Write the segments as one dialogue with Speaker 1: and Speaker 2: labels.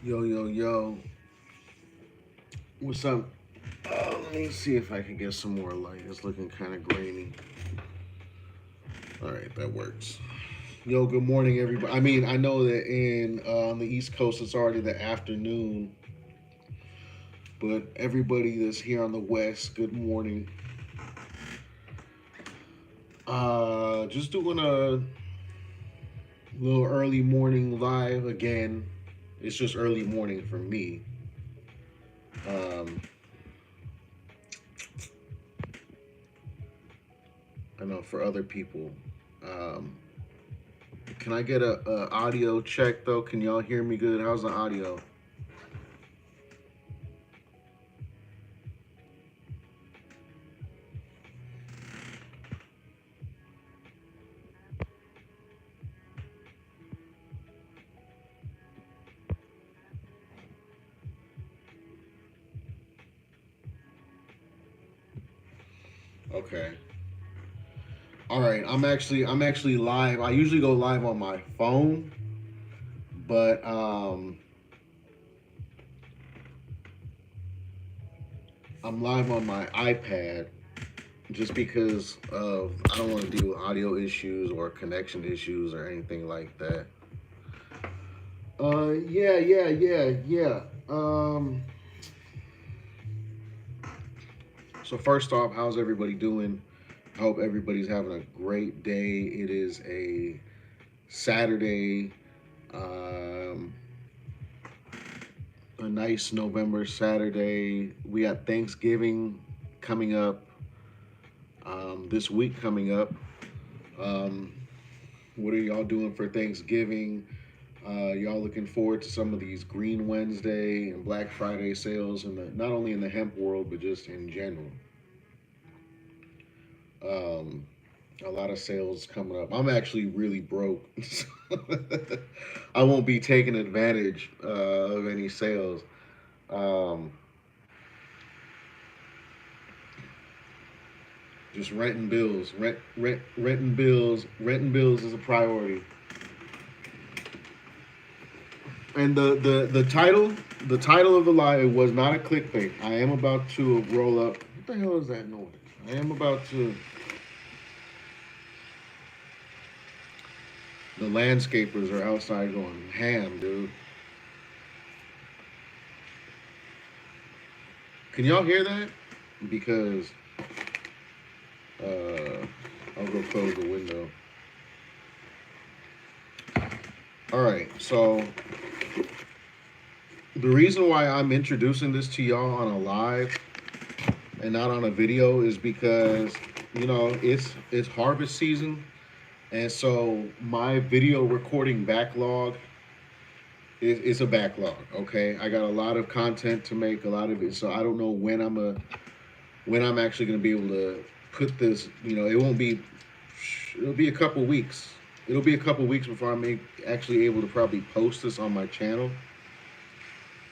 Speaker 1: Yo, yo, yo. What's up? Let me see if I can get some more light. It's looking kind of grainy. All right, that works. Yo, good morning, everybody. I mean, I know that in on the East Coast it's already the afternoon, but everybody that's here on the West, good morning. Just doing a little early morning live again. It's just early morning for me. Um, I know for other people. Um, Can I get a audio check though? Can y'all hear me good? How's the audio? Okay. All right. I'm actually live. I usually go live on my phone, but I'm live on my iPad just because of I don't want to deal with audio issues or connection issues or anything like that. Yeah. So first off, how's everybody doing? I hope everybody's having a great day. It is a Saturday, um, a nice November Saturday. We got Thanksgiving coming up, this week coming up. Um, what are y'all doing for Thanksgiving? Y'all looking forward to some of these Green Wednesday and Black Friday sales, and not only in the hemp world but just in general. Um, a lot of sales coming up. I'm actually really broke. I won't be taking advantage of any sales. Um, just renting bills, renting bills is a priority. And the title of the live was not a clickbait. I am about to roll up. What the hell is that noise? I am about to. The landscapers are outside going ham, dude. Can y'all hear that? Because I'll go close the window. All right, so the reason why I'm introducing this to y'all on a live and not on a video is because it's harvest season, and so my video recording backlog is a backlog. Okay, I got a lot of content to make, a lot of it, so I don't know when I'm actually going to be able to put this. It won't be. It'll be a couple weeks. It'll be a couple weeks before I'm actually able to probably post this on my channel,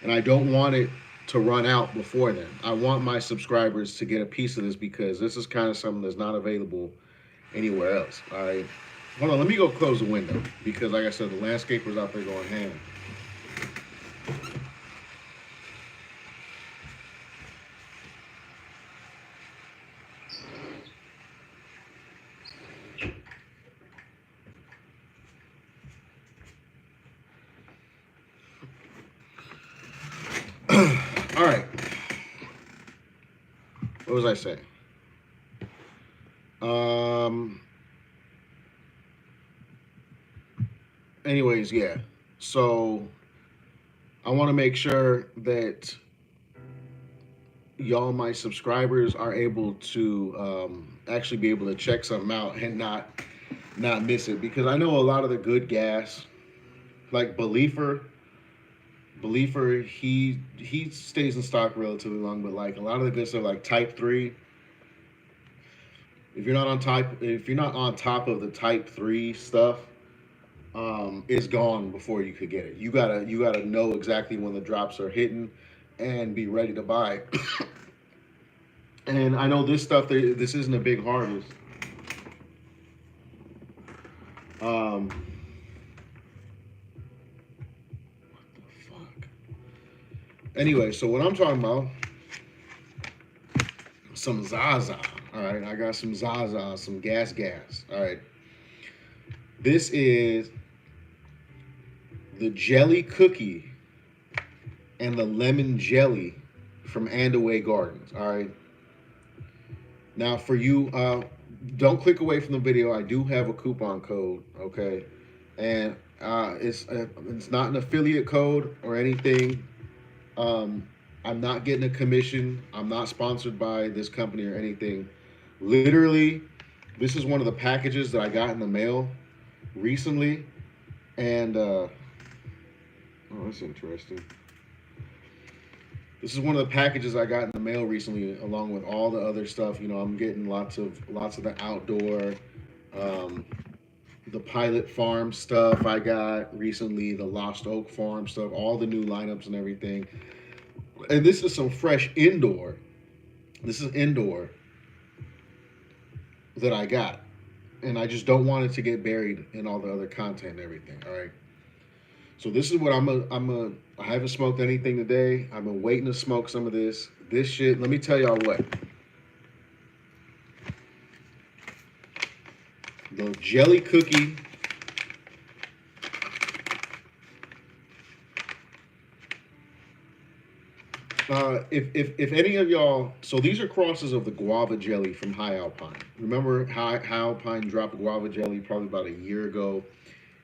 Speaker 1: and I don't want it to run out before then. I want my subscribers to get a piece of this because this is kind of something that's not available anywhere else. All right, hold on. Let me go close the window because, like I said, the landscapers out there going ham. All right, what was I saying? Um. Anyways, yeah. So I want to make sure that y'all, my subscribers, are able to actually be able to check something out and not miss it because I know a lot of the good gas, like Beliefer, he stays in stock relatively long, but like a lot of the good stuff, like Type Three, if you're not on top of the Type Three stuff, is gone before you could get it. You gotta know exactly when the drops are hitting and be ready to buy. And I know this stuff. This isn't a big harvest. Um, what the fuck? Anyway, so what I'm talking about, some Zaza. All right, I got some Zaza, some gas. All right, this is the jelly cookie and the lemon jelly from Andaway Gardens. All right. Now, for you, don't click away from the video. I do have a coupon code. Okay, and it's not an affiliate code or anything. Um, I'm not getting a commission. I'm not sponsored by this company or anything. Literally, this is one of the packages that I got in the mail recently, and oh, that's interesting. This is one of the packages I got in the mail recently, along with all the other stuff. You know, I'm getting lots of the outdoor, um, the Pilot Farm stuff I got recently, the Lost Oak Farm stuff, all the new lineups and everything. And this is some fresh indoor. This is indoor that I got, and I just don't want it to get buried in all the other content and everything. All right. So this is what I haven't smoked anything today. I've been waiting to smoke some of this. This shit, let me tell y'all what. The jelly cookie. If any of y'all, so these are crosses of the guava jelly from High Alpine. Remember High Alpine dropped guava jelly probably about a year ago.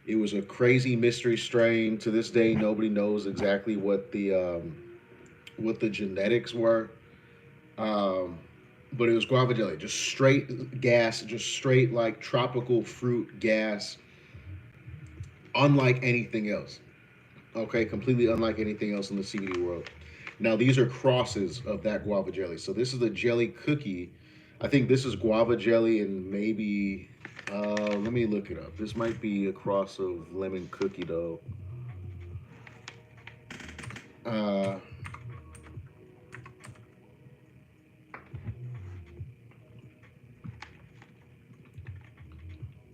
Speaker 1: It was a crazy mystery strain. To this day, nobody knows exactly what the genetics were. But it was guava jelly, just straight gas, just straight like tropical fruit gas, unlike anything else. Okay, completely unlike anything else in the CBD world. Now these are crosses of that guava jelly. So this is the jelly cookie. I think this is guava jelly and maybe let me look it up. This might be a cross of lemon cookie though.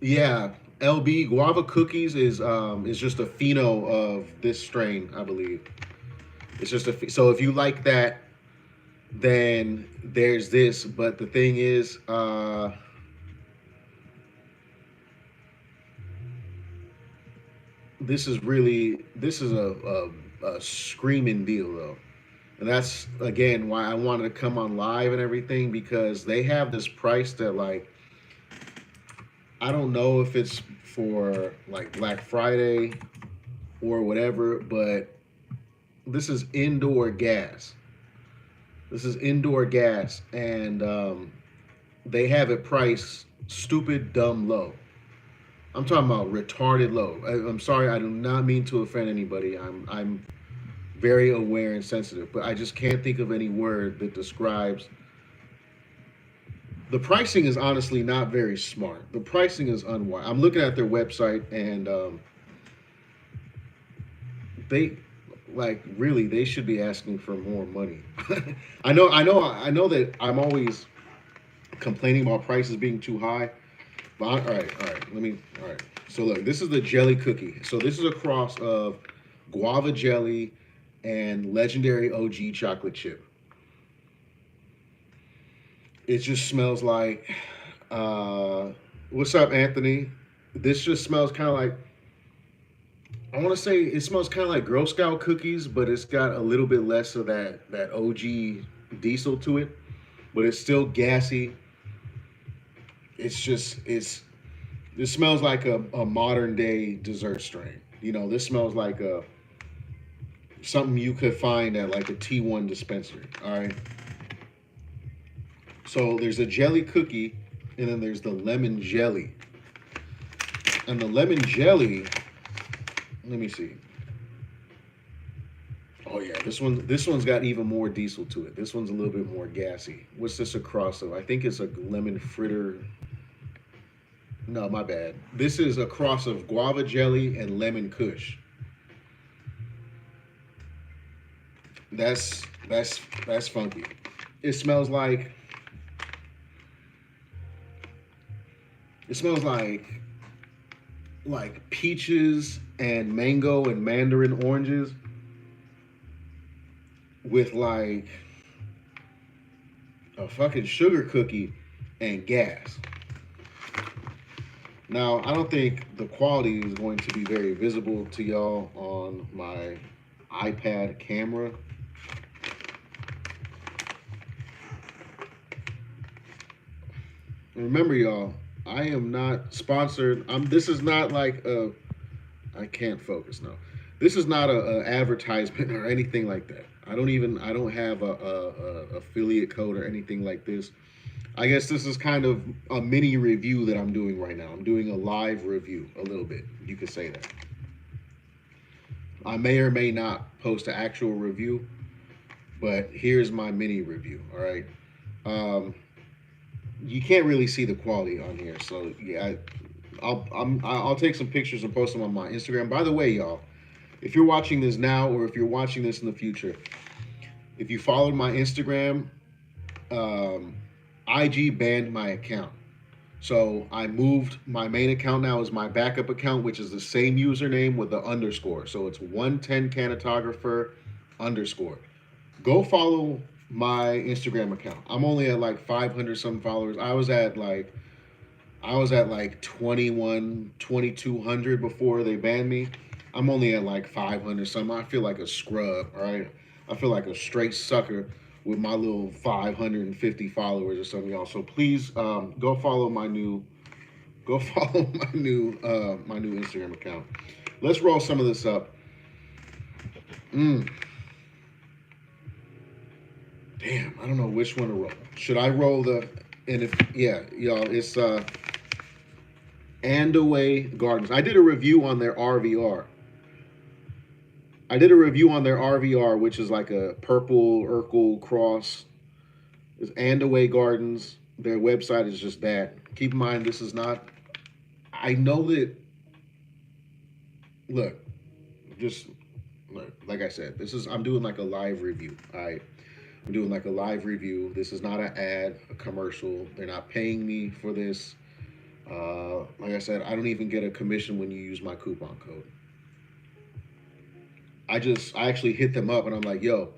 Speaker 1: Yeah, LB guava cookies is just a pheno of this strain, I believe. It's just so if you like that, then there's this. But the thing is, this is a screaming deal though, and that's again why I wanted to come on live and everything, because they have this price that like I don't know if it's for like Black Friday or whatever, but this is indoor gas. This is indoor gas, and they have it priced stupid, dumb low. I'm talking about retarded low. I'm sorry, I do not mean to offend anybody. I'm very aware and sensitive, but I just can't think of any word that describes. The pricing is honestly not very smart. The pricing is unwise. I'm looking at their website, and they like really they should be asking for more money. I know that I'm always complaining about prices being too high. But all right. All right. So look, this is the jelly cookie. So this is a cross of guava jelly and legendary OG chocolate chip. It just smells like, what's up, Anthony? This just smells kind of like, I want to say it smells kind of like Girl Scout cookies, but it's got a little bit less of that OG diesel to it, but it's still gassy. This smells like a modern day dessert strain. You know, this smells like a something you could find at like a T1 dispensary. All right. So there's a jelly cookie, and then there's the lemon jelly. And the lemon jelly, let me see. Oh yeah, this one's got even more diesel to it. This one's a little bit more gassy. What's this across of? I think it's a lemon fritter. No, my bad. This is a cross of guava jelly and lemon kush. That's funky. It smells like like peaches and mango and mandarin oranges with like a fucking sugar cookie and gas. Now, I don't think the quality is going to be very visible to y'all on my iPad camera. Remember, y'all, I am not sponsored. This is not like a. I can't focus now. This is not a advertisement or anything like that. I don't have a affiliate code or anything like this. I guess this is kind of a mini review that I'm doing right now. I'm doing a live review, a little bit. You could say that. I may or may not post an actual review, but here's my mini review. All right. Um, you can't really see the quality on here, so yeah, I'll take some pictures and post them on my Instagram. By the way, y'all, if you're watching this now or if you're watching this in the future, if you followed my Instagram, um, IG banned my account. So I moved my main account now is my backup account, which is the same username with the underscore. So it's 110 Canatographer underscore. Go follow my Instagram account. I'm only at like 500 some followers. I was at like 21, 2200 before they banned me. I'm only at like 500 something. I feel like a scrub, all right? I feel like a straight sucker with my little 550 followers or something, y'all. So please go follow my new my new Instagram account. Let's roll some of this up. Mm, damn, I don't know which one to roll. Should I roll the and if yeah, y'all, it's Andaway Gardens. I did a review on their RVR. I did a review on their RVR, which is like a purple Urkel cross. It's Andaway Gardens. Their website is just that. Keep in mind, this is not. I know that. Look, just look. Like I said, this is. I'm doing like a live review. I'm doing like a live review. This is not an ad, a commercial. They're not paying me for this. Like I said, I don't even get a commission when you use my coupon code. I actually hit them up and I'm like, yo,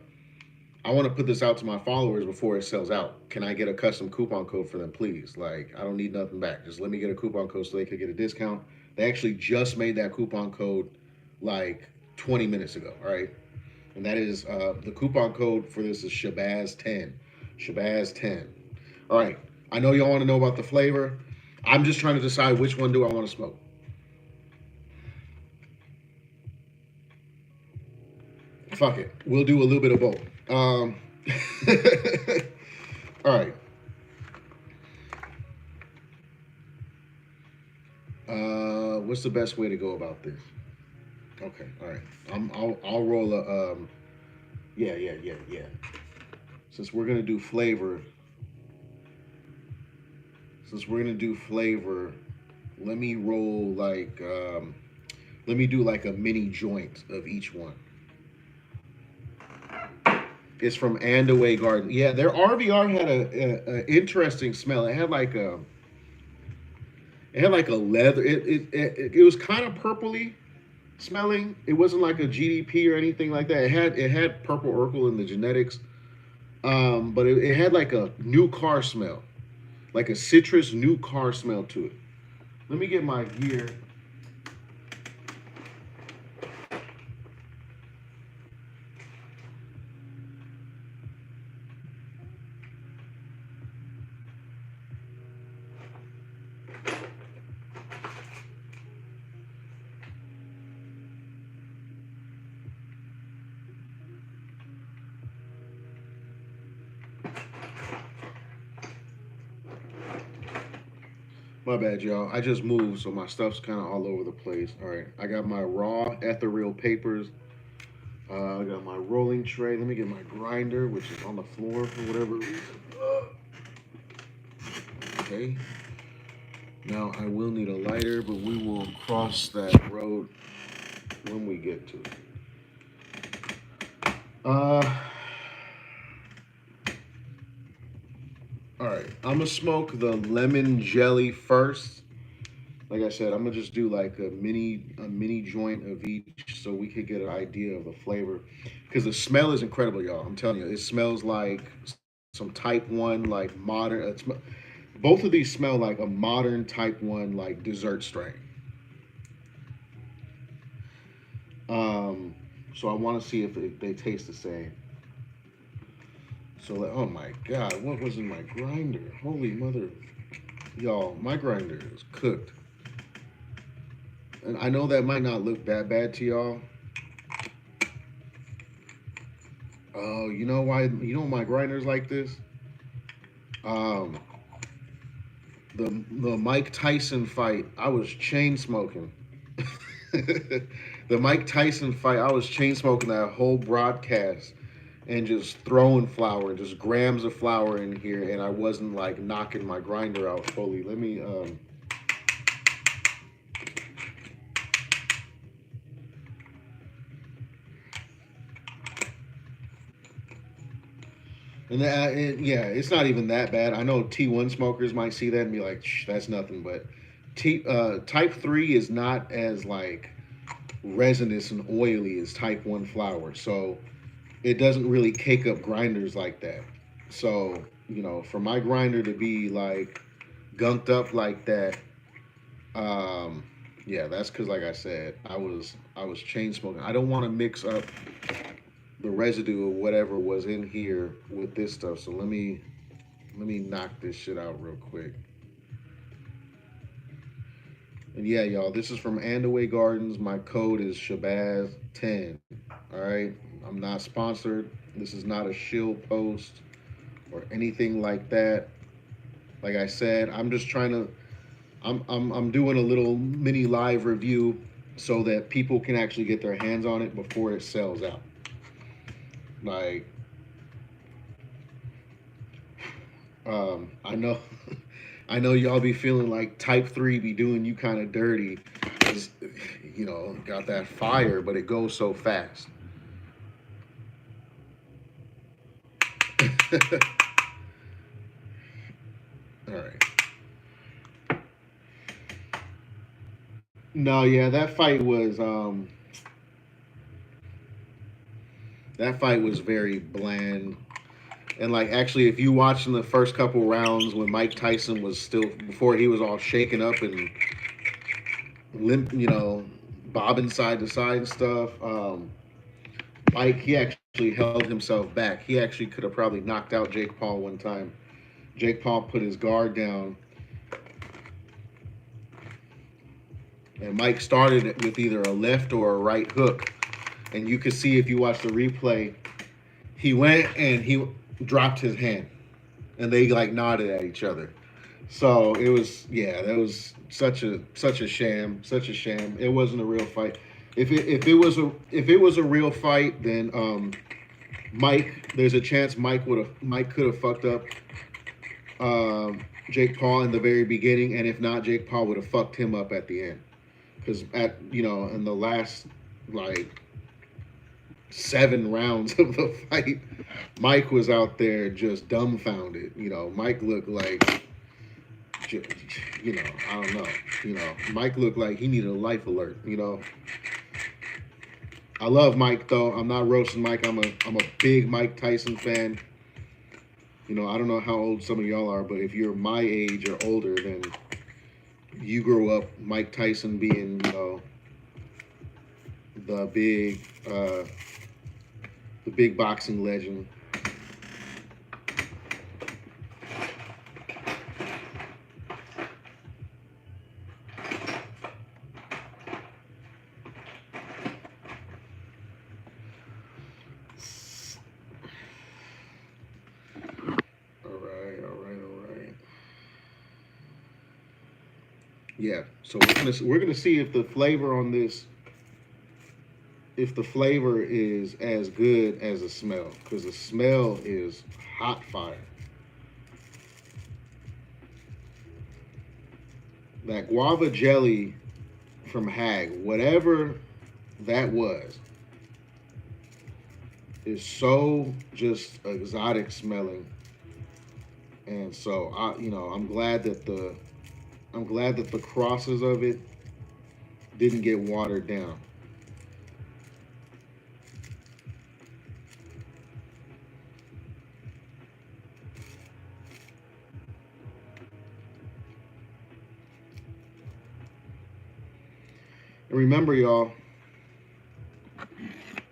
Speaker 1: I want to put this out to my followers before it sells out. Can I get a custom coupon code for them, please? Like, I don't need nothing back. Just let me get a coupon code so they could get a discount. They actually just made that coupon code like 20 minutes ago, all right? And that is the coupon code for this is Shabazz10. Shabazz10. All right. I know y'all want to know about the flavor. I'm just trying to decide which one do I want to smoke. Fuck it. We'll do a little bit of both. All right. What's the best way to go about this? Okay. All right. I'll roll a yeah. Since we're gonna do flavor, since we're gonna do flavor, let me roll like let me do like a mini joint of each one. It's from Andaway Garden. Yeah, their RVR had a interesting smell. It had like a leather. It was kind of purpley smelling. It wasn't like a GDP or anything like that. It had purple Urkel in the genetics, but it had like a new car smell, like a citrus new car smell to it. Let me get my gear. My bad, y'all. I just moved, so my stuff's kind of all over the place. All right, I got my raw ethereal papers. I got my rolling tray. Let me get my grinder, which is on the floor for whatever reason. Okay. Now I will need a lighter, but we will cross that road when we get to it. Uh, all right. I'm gonna smoke the lemon jelly first. Like I said, I'm gonna just do like a mini joint of each, so we could get an idea of the flavor. because the smell is incredible, y'all. I'm telling you, it smells like some Type One, like modern. Both of these smell like a modern Type One, like dessert strain. Um, so I want to see if they taste the same. So, like, oh my God, what was in my grinder? Holy mother, y'all, my grinder is cooked. And I know that might not look that bad to y'all. Oh, you know why? You know my grinder's like this. Um, the Mike Tyson fight, I was chain smoking. The Mike Tyson fight, I was chain smoking that whole broadcast and just throwing flour, just grams of flour in here, and I wasn't like knocking my grinder out fully. Let me yeah, it's not even that bad. I know T1 smokers might see that and be like, Shh, that's nothing, but Type 3 is not as like resinous and oily as Type 1 flour. So it doesn't really cake up grinders like that. So, for my grinder to be like gunked up like that, um, yeah, that's because, like I said, I was chain smoking. I don't want to mix up the residue of whatever was in here with this stuff. So let me knock this shit out real quick. And yeah, y'all, this is from Andaway Gardens. My code is Shabazz10. All right, I'm not sponsored. This is not a shill post or anything like that. Like I said, I'm just trying to. I'm doing a little mini live review so that people can actually get their hands on it before it sells out. Like, I know, I know y'all be feeling like Type 3 be doing you kind of dirty, 'cause, got that fire, but it goes so fast. All right. No, yeah, that fight was very bland. And like actually, if you watching the first couple rounds when Mike Tyson was still before he was all shaken up and limp, bobbing side to side and stuff, Mike he actually held himself back. He actually could have probably knocked out Jake Paul one time. Jake Paul put his guard down, and Mike started it with either a left or a right hook. And you could see if you watch the replay, he went and he dropped his hand, and they like nodded at each other. So it was, yeah, that was such a sham, such a sham. It wasn't a real fight. If it was a real fight, then Mike, there's a chance Mike could have fucked up Jake Paul in the very beginning, and if not, Jake Paul would have fucked him up at the end. Because in the last like 7 rounds of the fight, Mike was out there just dumbfounded. Mike looked like, I don't know. Mike looked like he needed a life alert. I love Mike though. I'm not roasting Mike. I'm a big Mike Tyson fan. I don't know how old some of y'all are, but if you're my age or older, then you grew up Mike Tyson being, the big, uh, the big boxing legend. All right, all right, all right. Yeah. So we're gonna see if the flavor is as good as the smell, because the smell is hot fire. That guava jelly from Hag, whatever that was, is so just exotic smelling. And so I'm glad that the crosses of it didn't get watered down. And remember, y'all,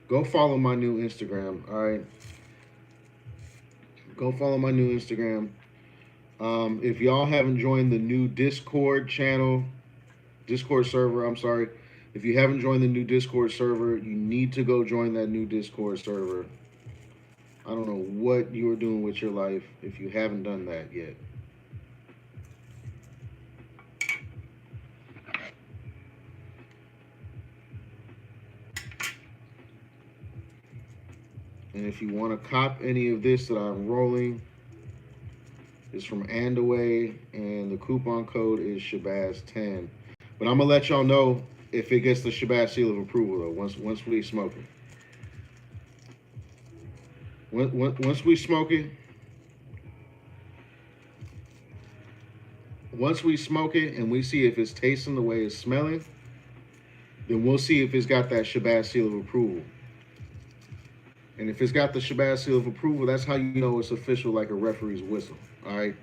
Speaker 1: go follow my new Instagram. All right, go follow my new Instagram. If y'all haven't joined the new Discord server, I'm sorry. If you haven't joined the new Discord server, you need to go join that new Discord server. I don't know what you are doing with your life if you haven't done that yet. And if you want to cop any of this that I'm rolling, it's from Andaway, and the coupon code is Shabazz10. But I'm gonna let y'all know if it gets the Shabazz seal of approval though. Once we smoke it, once we smoke it, once we smoke it, and we see if it's tasting the way it's smelling, then we'll see if it's got that Shabazz seal of approval. And if it's got the Shabazz seal of approval, that's how you know it's official, like a referee's whistle. All right.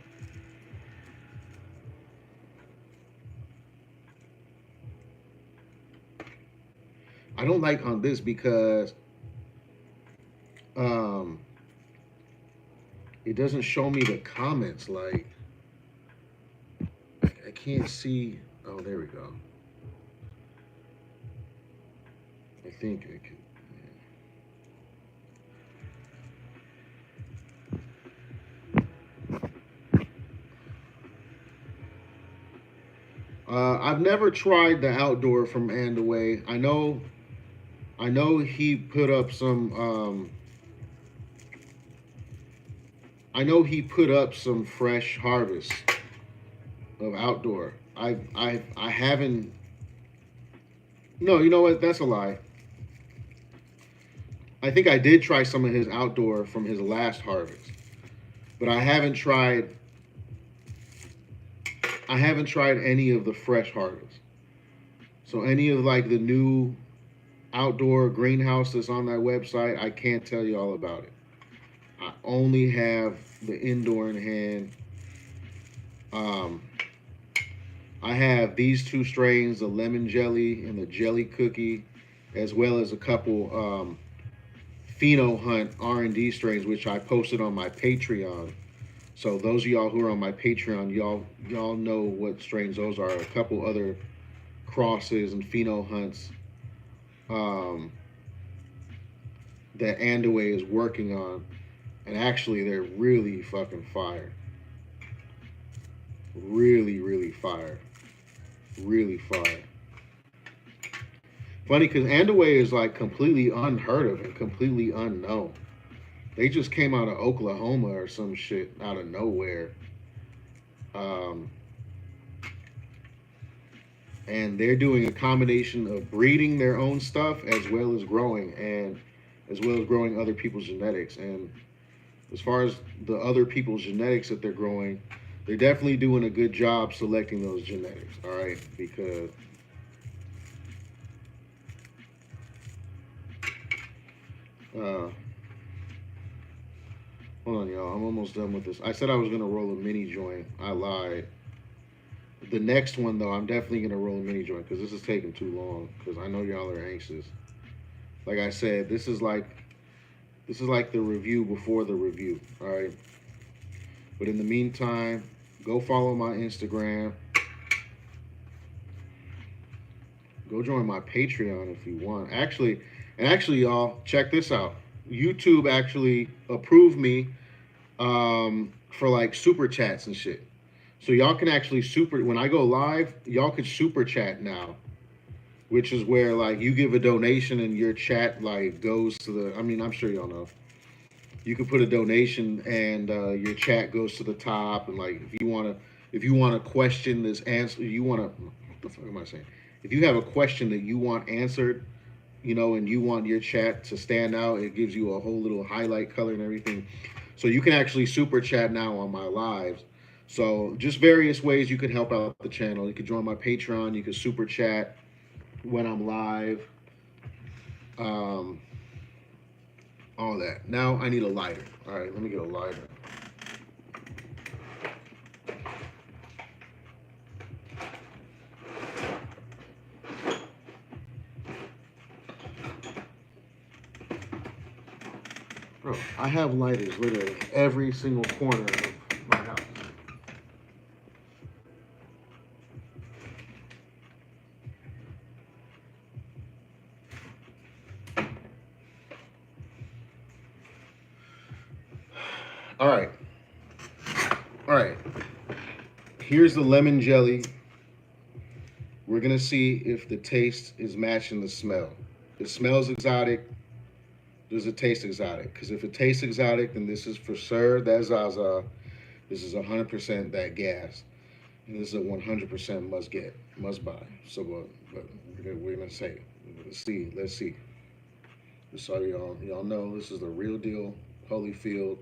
Speaker 1: I don't like on this because it doesn't show me the comments. Like I can't see. Oh, there we go. I think I can. I've never tried the outdoor from Andaway. I know he put up some. I know he put up some fresh harvest of outdoor. I haven't. No, you know what? That's a lie. I think I did try some of his outdoor from his last harvest, but I haven't tried. I haven't tried any of the fresh harvest. So any of like the new outdoor greenhouse that's on that website, I can't tell you all about it. I only have the indoor in hand. I have these two strains, the lemon jelly and the jelly cookie, as well as a couple Pheno Hunt R&D strains, which I posted on my Patreon. So those of y'all who are on my Patreon, y'all know what strains those are. A couple other crosses and Pheno Hunts that Andaway is working on, and actually they're really fucking fire. Really, really fire. Really fire. Funny because Andaway is like completely unheard of and completely unknown. They just came out of Oklahoma or some shit out of nowhere. And they're doing a combination of breeding their own stuff as well as growing other people's genetics. And as far as the other people's genetics that they're growing, they're definitely doing a good job selecting those genetics. All right, because hold on, y'all. I'm almost done with this. I said I was gonna roll a mini joint. I lied. The next one though, I'm definitely gonna roll a mini joint because this is taking too long. Because I know y'all are anxious. Like I said, this is like the review before the review. All right. But in the meantime, go follow my Instagram. Go join my Patreon if you want. Actually, y'all, check this out. YouTube actually approved me for like super chats and shit. So y'all can actually when I go live, y'all could super chat now, which is where like you give a donation and your chat like goes to the. I mean, I'm sure y'all know. You can put a donation and your chat goes to the top, and like if you want to question this answer, what the fuck am I saying? If you have a question that you want answered, and you want your chat to stand out, it gives you a whole little highlight color and everything. So you can actually super chat now on my lives. So just various ways you can help out the channel. You can join my Patreon. You can super chat when I'm live. All that. Now I need a lighter. All right, let me get a lighter.
Speaker 2: Bro, I have lighters literally every single corner of my house.
Speaker 1: All right. All right. Here's the lemon jelly. We're going to see if the taste is matching the smell. It smells exotic. Does it taste exotic? Because if it tastes exotic, then this is for sure that Zaza. This is 100% that gas. And this is a 100% must get, must buy. So we're gonna say, let's see. Just so y'all know, this is the real deal, Holyfield.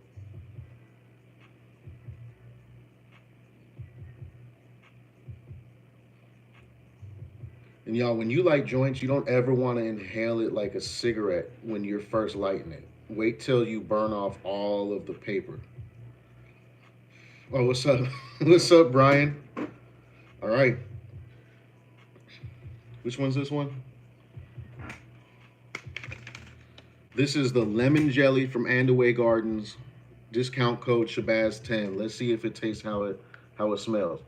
Speaker 1: And y'all, when you light joints, you don't ever want to inhale it like a cigarette when you're first lighting it. Wait till you burn off all of the paper. Oh, what's up? What's up, Brian? All right. Which one's this one? This is the lemon jelly from Andaway Gardens. Discount code Shabazz10. Let's see if it tastes how it smells.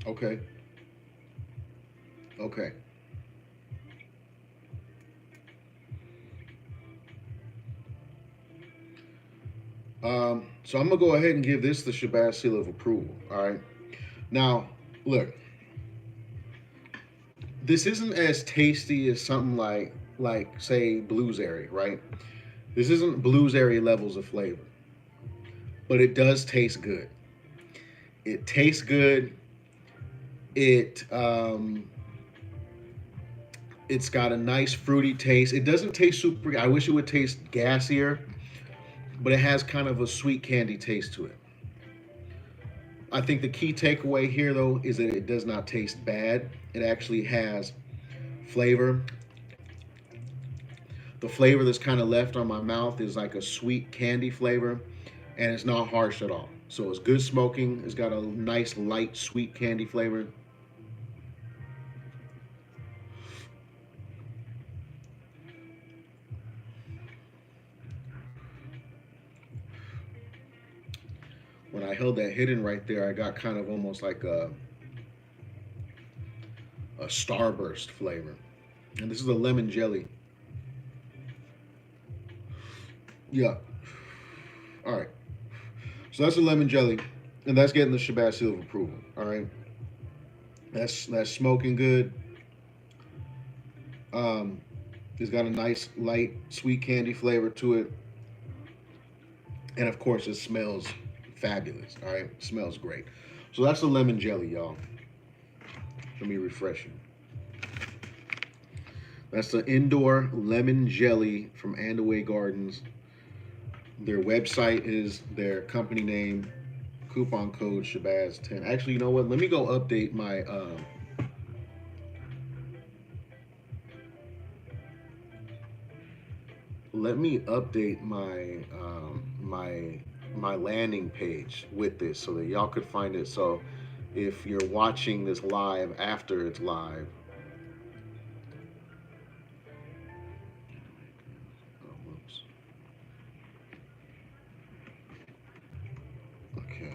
Speaker 1: Okay. Okay. So I'm gonna go ahead and give this the Shabazz seal of approval. All right. Now, look, this isn't as tasty as something like say Bluesberry, right? This isn't Bluesberry levels of flavor, but it does taste good. It tastes good. It it's got a nice fruity taste. It doesn't taste super. I wish it would taste gassier, but it has kind of a sweet candy taste to it. I think the key takeaway here, though, is that it does not taste bad. It actually has flavor. The flavor that's kind of left on my mouth is like a sweet candy flavor, and it's not harsh at all. So it's good smoking. It's got a nice light sweet candy flavor. When I held that hidden right there, I got kind of almost like a starburst flavor. And this is a lemon jelly. Yeah. All right. So that's a lemon jelly, and that's getting the Shabazz seal of approval. All right. That's smoking good. Um, it's got a nice light sweet candy flavor to it, and of course, it smells fabulous. All right, it smells great. So that's the lemon jelly, y'all. Let me refresh you. That's the indoor lemon jelly from Andaway Gardens. Their website is their company name. Coupon code Shabazz10. Actually, you know what? Let me go update my. Let me update my landing page with this so that y'all could find it. So if you're watching this live after it's live, oh, whoops. Okay.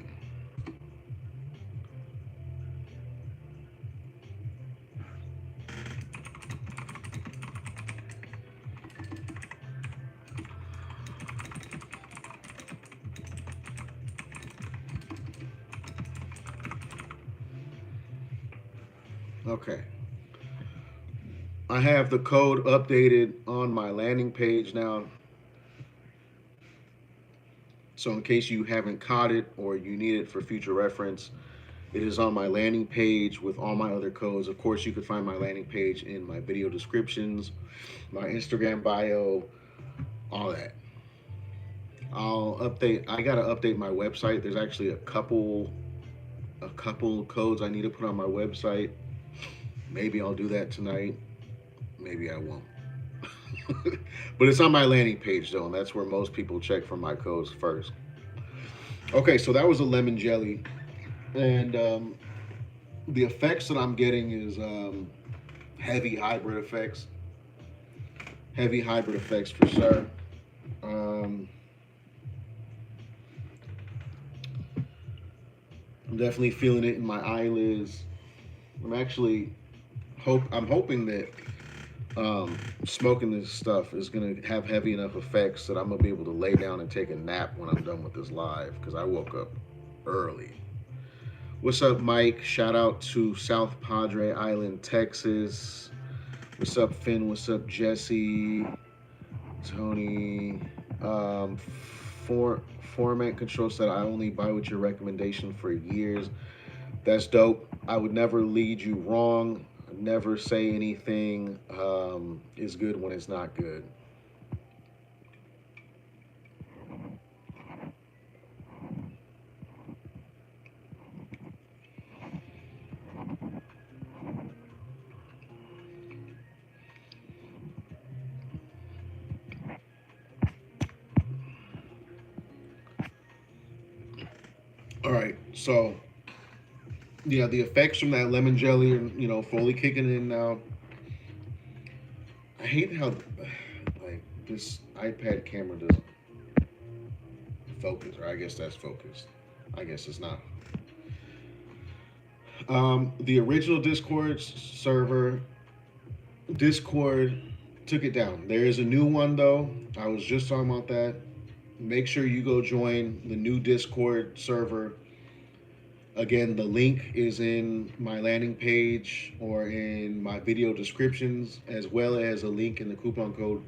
Speaker 1: Okay. I have the code updated on my landing page now. So in case you haven't caught it or you need it for future reference, it is on my landing page with all my other codes. Of course, you can find my landing page in my video descriptions, my Instagram bio, all that. I'll update. I gotta update my website. There's actually a couple codes I need to put on my website. Maybe I'll do that tonight. Maybe I won't. But it's on my landing page though, and that's where most people check for my codes first. Okay, so that was a lemon jelly, and the effects that I'm getting is heavy hybrid effects. Heavy hybrid effects for sure. Um, I'm definitely feeling it in my eyelids. I'm hoping that smoking this stuff is gonna have heavy enough effects that I'm gonna be able to lay down and take a nap when I'm done with this live because I woke up early. What's up, Mike? Shout out to South Padre Island, Texas. What's up, Finn? What's up, Jesse? Tony. Format Control said I only buy with your recommendation for years. That's dope. I would never lead you wrong. Never say anything is good when it's not good. All right, so yeah, the effects from that lemon jelly are fully kicking in now. I hate how like this iPad camera doesn't focus, or I guess that's focused. I guess it's not. The original Discord server, Discord took it down. There is a new one though. I was just talking about that. Make sure you go join the new Discord server. Again, the link is in my landing page or in my video descriptions, as well as a link in the coupon code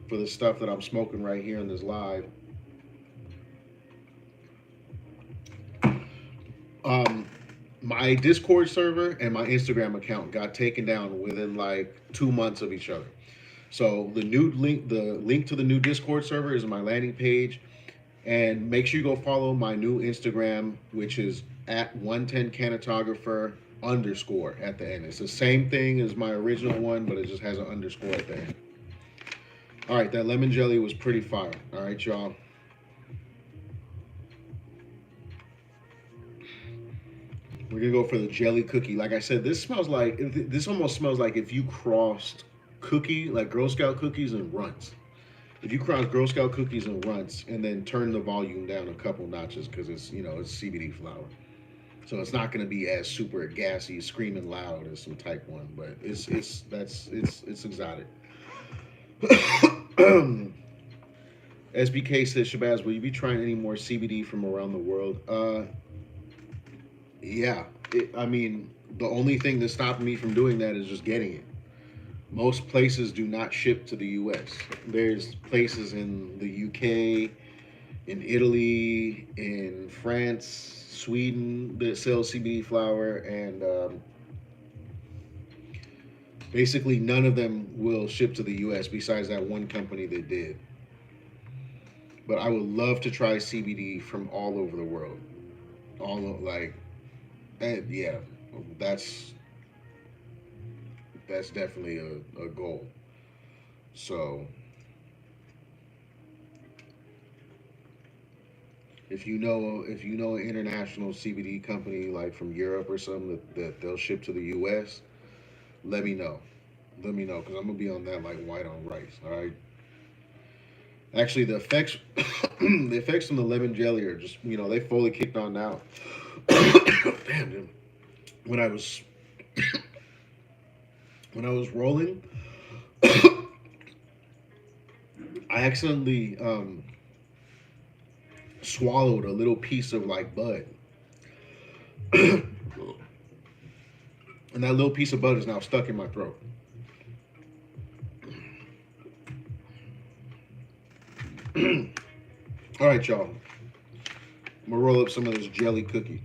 Speaker 1: for the stuff that I'm smoking right here in this live. My Discord server and my Instagram account got taken down within like 2 months of each other. So the link to the new Discord server is on my landing page, and make sure you go follow my new Instagram, which is at 110canatographer _ at the end. It's the same thing as my original one, but it just has an underscore at the end. All right, that lemon jelly was pretty fire. All right, y'all. We're gonna go for the jelly cookie. Like I said, this almost smells like if you crossed cookie, like Girl Scout cookies and Runts. If you cross Girl Scout cookies and Runts and then turn the volume down a couple notches because it's CBD flower. So it's not going to be as super gassy, screaming loud as some Type 1, but it's exotic. SBK says, Shabazz, will you be trying any more CBD from around the world? Yeah. The only thing that's stopping me from doing that is just getting it. Most places do not ship to the U.S. There's places in the UK, in Italy, in France, Sweden that sell CBD flower, and basically none of them will ship to the U.S. besides that one company that did. But I would love to try CBD from all over the world. Yeah, that's definitely a goal. So if you know an international CBD company like from Europe or something that they'll ship to the US, let me know. Let me know, because I'm gonna be on that like white on rice. All right. Actually, the effects the effects from the lemon jelly are just they fully kicked on now. Damn, dude. When I was rolling, I accidentally swallowed a little piece of like bud, and that little piece of bud is now stuck in my throat. All right, y'all. I'm gonna roll up some of this jelly cookie.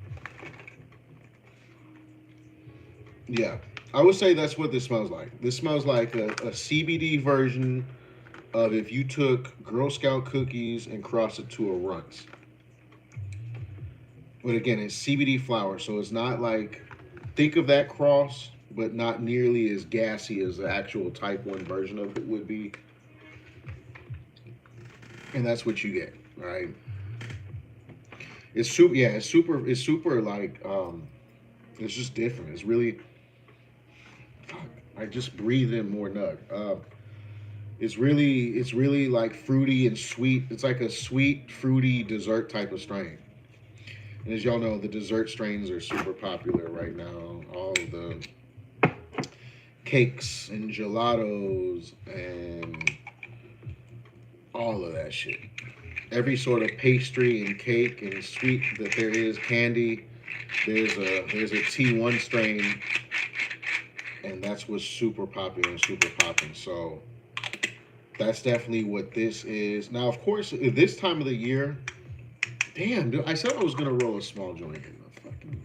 Speaker 1: Yeah, I would say that's what this smells like. This smells like a CBD version of if you took Girl Scout cookies and crossed it to a Runts. But again, it's CBD flour, so it's not like, think of that cross, but not nearly as gassy as the actual Type 1 version of it would be. And that's what you get, right? It's super, yeah, it's super like, it's just different. It's really, fuck, I just breathe in more nug. It's really like fruity and sweet. It's like a sweet, fruity dessert type of strain. And as y'all know, the dessert strains are super popular right now. All of the cakes and gelatos and all of that shit. Every sort of pastry and cake and sweet that there is, candy. There's a T1 strain, and that's what's super popular and super popping. So that's definitely what this is. Now, of course, at this time of the year, damn, dude, I said I was gonna roll a small joint in the fucking.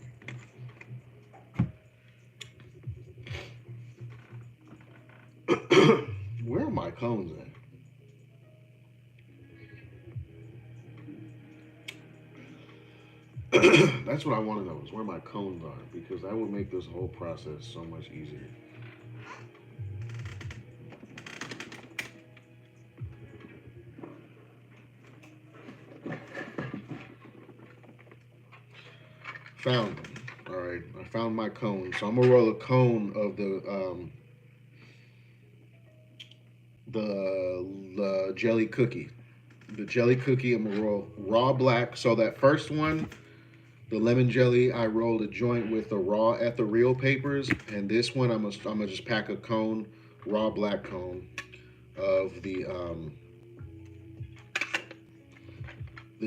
Speaker 1: Where are my cones at? That's what I want to know is where my cones are because that would make this whole process so much easier. Found them. All right, I found my cone. So I'm gonna roll a cone of the jelly cookie. The jelly cookie. I'm gonna roll raw black. So that first one, the lemon jelly, I rolled a joint with the raw ethereal papers, and this one I'm gonna just pack a cone, raw black cone of the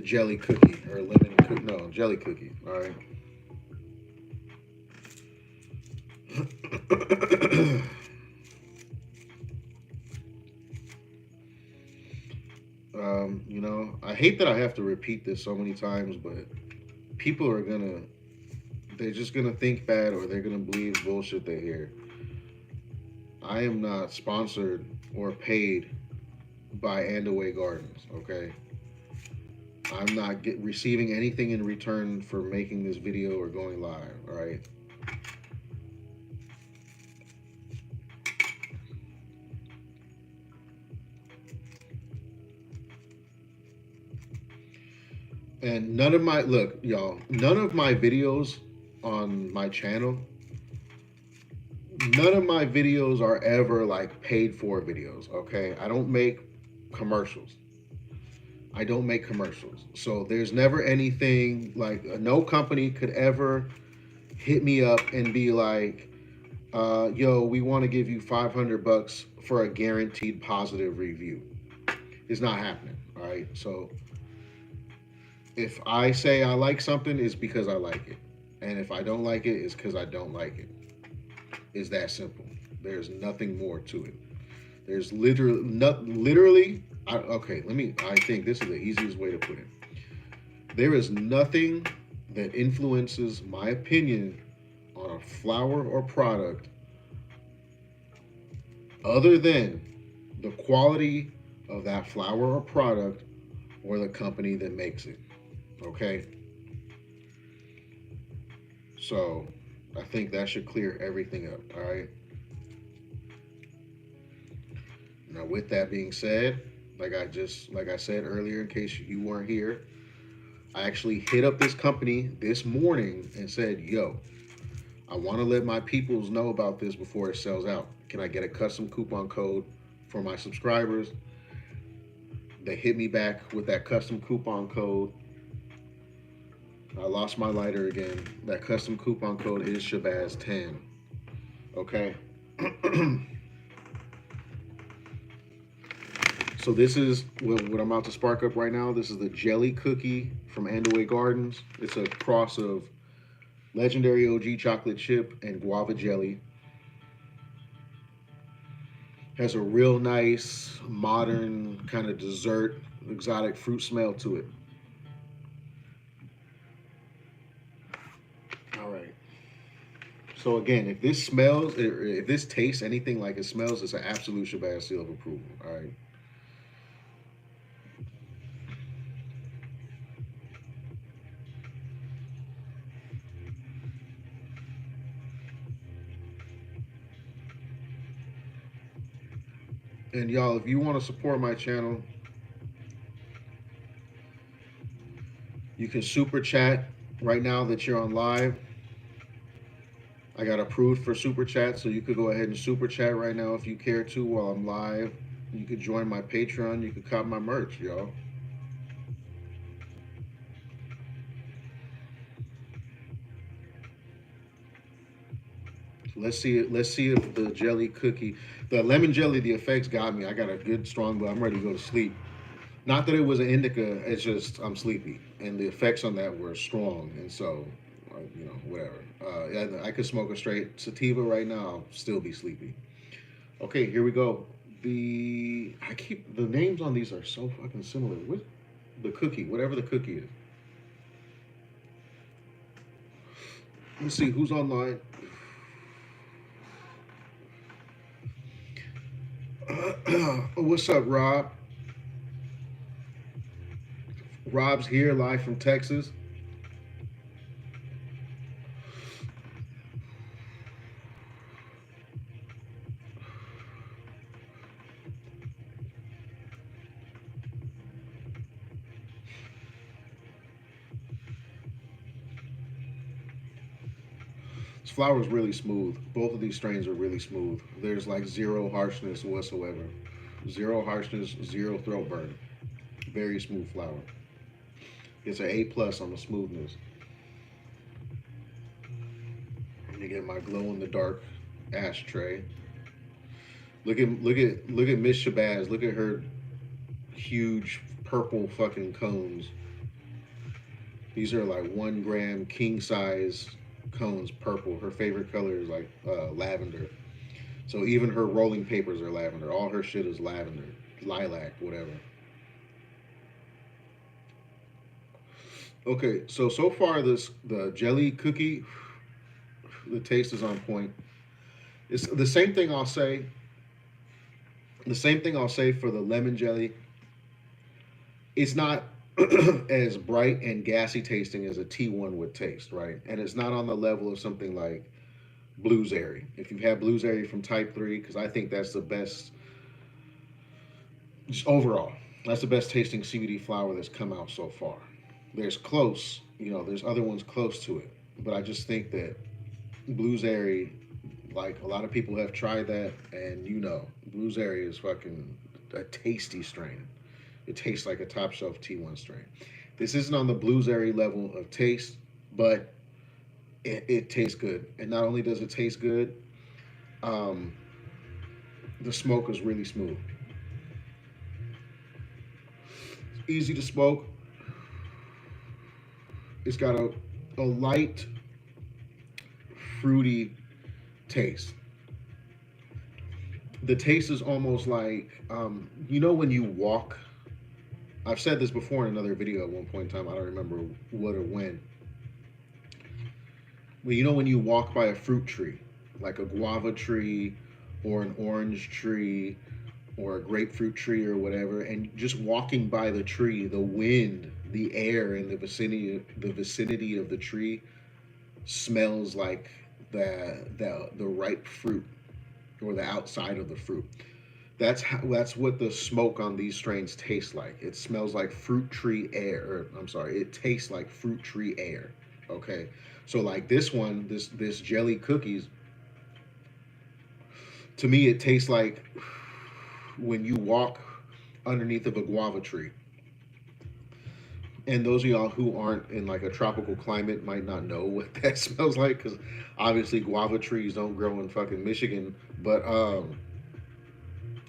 Speaker 1: jelly cookie or lemon cookie. No, jelly cookie. All right. You know, I hate that I have to repeat this so many times, but people are gonna, they're just gonna think bad or they're gonna believe bullshit they hear. I am not sponsored or paid by Andaway Gardens, okay? I'm not receiving anything in return for making this video or going live, all right? And none of my, look, y'all, none of my videos on my channel, none of my videos are ever like paid for videos, okay? I don't make commercials. I don't make commercials. So there's never anything like, no company could ever hit me up and be like, yo, we want to give you $500 for a guaranteed positive review. It's not happening, all right? So if I say I like something, it's because I like it. And if I don't like it, it's because I don't like it. It's that simple. There's nothing more to it. There's literally, I think this is the easiest way to put it. There is nothing that influences my opinion on a flower or product other than the quality of that flower or product or the company that makes it. Okay? So I think that should clear everything up. All right. Now, with that being said, like I said earlier, in case you weren't here, I actually hit up this company this morning and said, yo, I want to let my peoples know about this before it sells out. Can I get a custom coupon code for my subscribers? They hit me back with that custom coupon code. I lost my lighter again. That custom coupon code is Shabazz10. Okay. So this is what I'm about to spark up right now. This is the jelly cookie from Andaway Gardens. It's a cross of legendary OG chocolate chip and guava jelly. Has a real nice, modern kind of dessert, exotic fruit smell to it. So again, if this smells, if this tastes anything like it smells, it's an absolute Shabazz seal of approval. All right. And y'all, if you want to support my channel, you can super chat right now that you're on live. I got approved for super chat, so you could go ahead and super chat right now if you care to while I'm live. You could join my Patreon. You could cop my merch, y'all. Let's see it. Let's see if the jelly cookie, the lemon jelly, the effects got me. I got a good strong, but I'm ready to go to sleep. Not that it was an indica. It's just I'm sleepy, and the effects on that were strong, and so, you know, whatever. I could smoke a straight sativa right now. I'll still be sleepy. Okay, here we go. The names on these are so fucking similar. What the cookie, whatever the cookie is. Let's see who's online. What's up, Rob? Rob's here live from Texas. This flower is really smooth. Both of these strains are really smooth. There's like zero harshness whatsoever. Zero harshness, zero throat burn. Very smooth flower. It's an A+ on the smoothness. Let me get my glow in the dark ashtray. Look at Miss Shabazz. Look at her huge purple fucking cones. These are like 1 gram king size cones, purple. Her favorite color is like lavender. So even her rolling papers are lavender. All her shit is lavender, lilac, whatever. Okay, so far the jelly cookie, the taste is on point. It's the same thing I'll say. The same thing I'll say for the lemon jelly. It's not as bright and gassy tasting as a T1 would taste, right? And it's not on the level of something like Bluesberry. If you've had Bluesberry from Type 3, because I think that's the best, just overall, that's the best tasting CBD flower that's come out so far. There's close, you know, there's other ones close to it. But I just think that Bluesberry, like a lot of people have tried that, and you know, Bluesberry is fucking a tasty strain. It tastes like a top shelf T1 strain. This isn't on the Bluesberry level of taste, but it tastes good. And not only does it taste good, the smoke is really smooth. It's easy to smoke. It's got a light, fruity taste. The taste is almost like, you know, when you walk. I've said this before in another video at one point in time. I don't remember what or when. Well, you know when you walk by a fruit tree, like a guava tree or an orange tree or a grapefruit tree or whatever, and just walking by the tree, the wind, the air in the vicinity of the tree smells like the ripe fruit or the outside of the fruit. That's what the smoke on these strains tastes like. It smells like fruit tree air. Or, I'm sorry, it tastes like fruit tree air. Okay, so like this one, this jelly cookies. To me, it tastes like when you walk underneath of a guava tree. And those of y'all who aren't in like a tropical climate might not know what that smells like, because obviously guava trees don't grow in fucking Michigan. But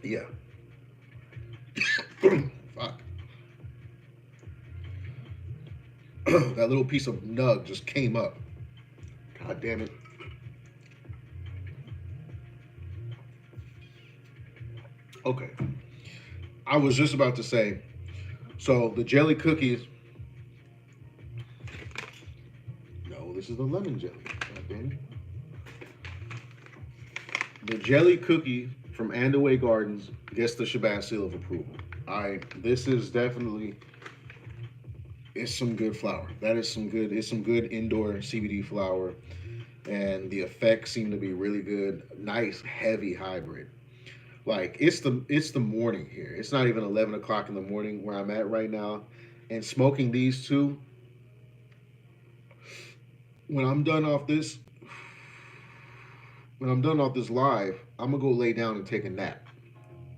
Speaker 1: yeah. Fuck. That little piece of nug just came up. God damn it. Okay. I was just about to say, so the jelly cookies. No, this is the lemon jelly. God damn it. The jelly cookie from Andaway Gardens gets the Shabazz seal of approval. All right, this is definitely it's some good flour. That is some good. It's some good indoor CBD flour, and the effects seem to be really good. Nice heavy hybrid. Like it's the morning here. It's not even 11 o'clock in the morning where I'm at right now, and smoking these two. When I'm done off this, when I'm done off this live, I'm gonna go lay down and take a nap.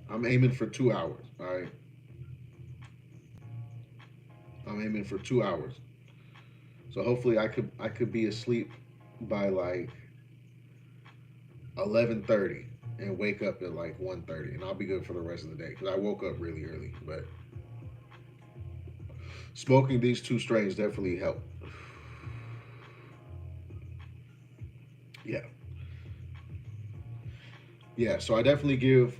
Speaker 1: I'm aiming for 2 hours. All right, I'm aiming for 2 hours. So hopefully I could be asleep by like 11:30 and wake up at like 1:30, and I'll be good for the rest of the day because I woke up really early. But smoking these two strains definitely helped. Yeah, yeah. So I definitely give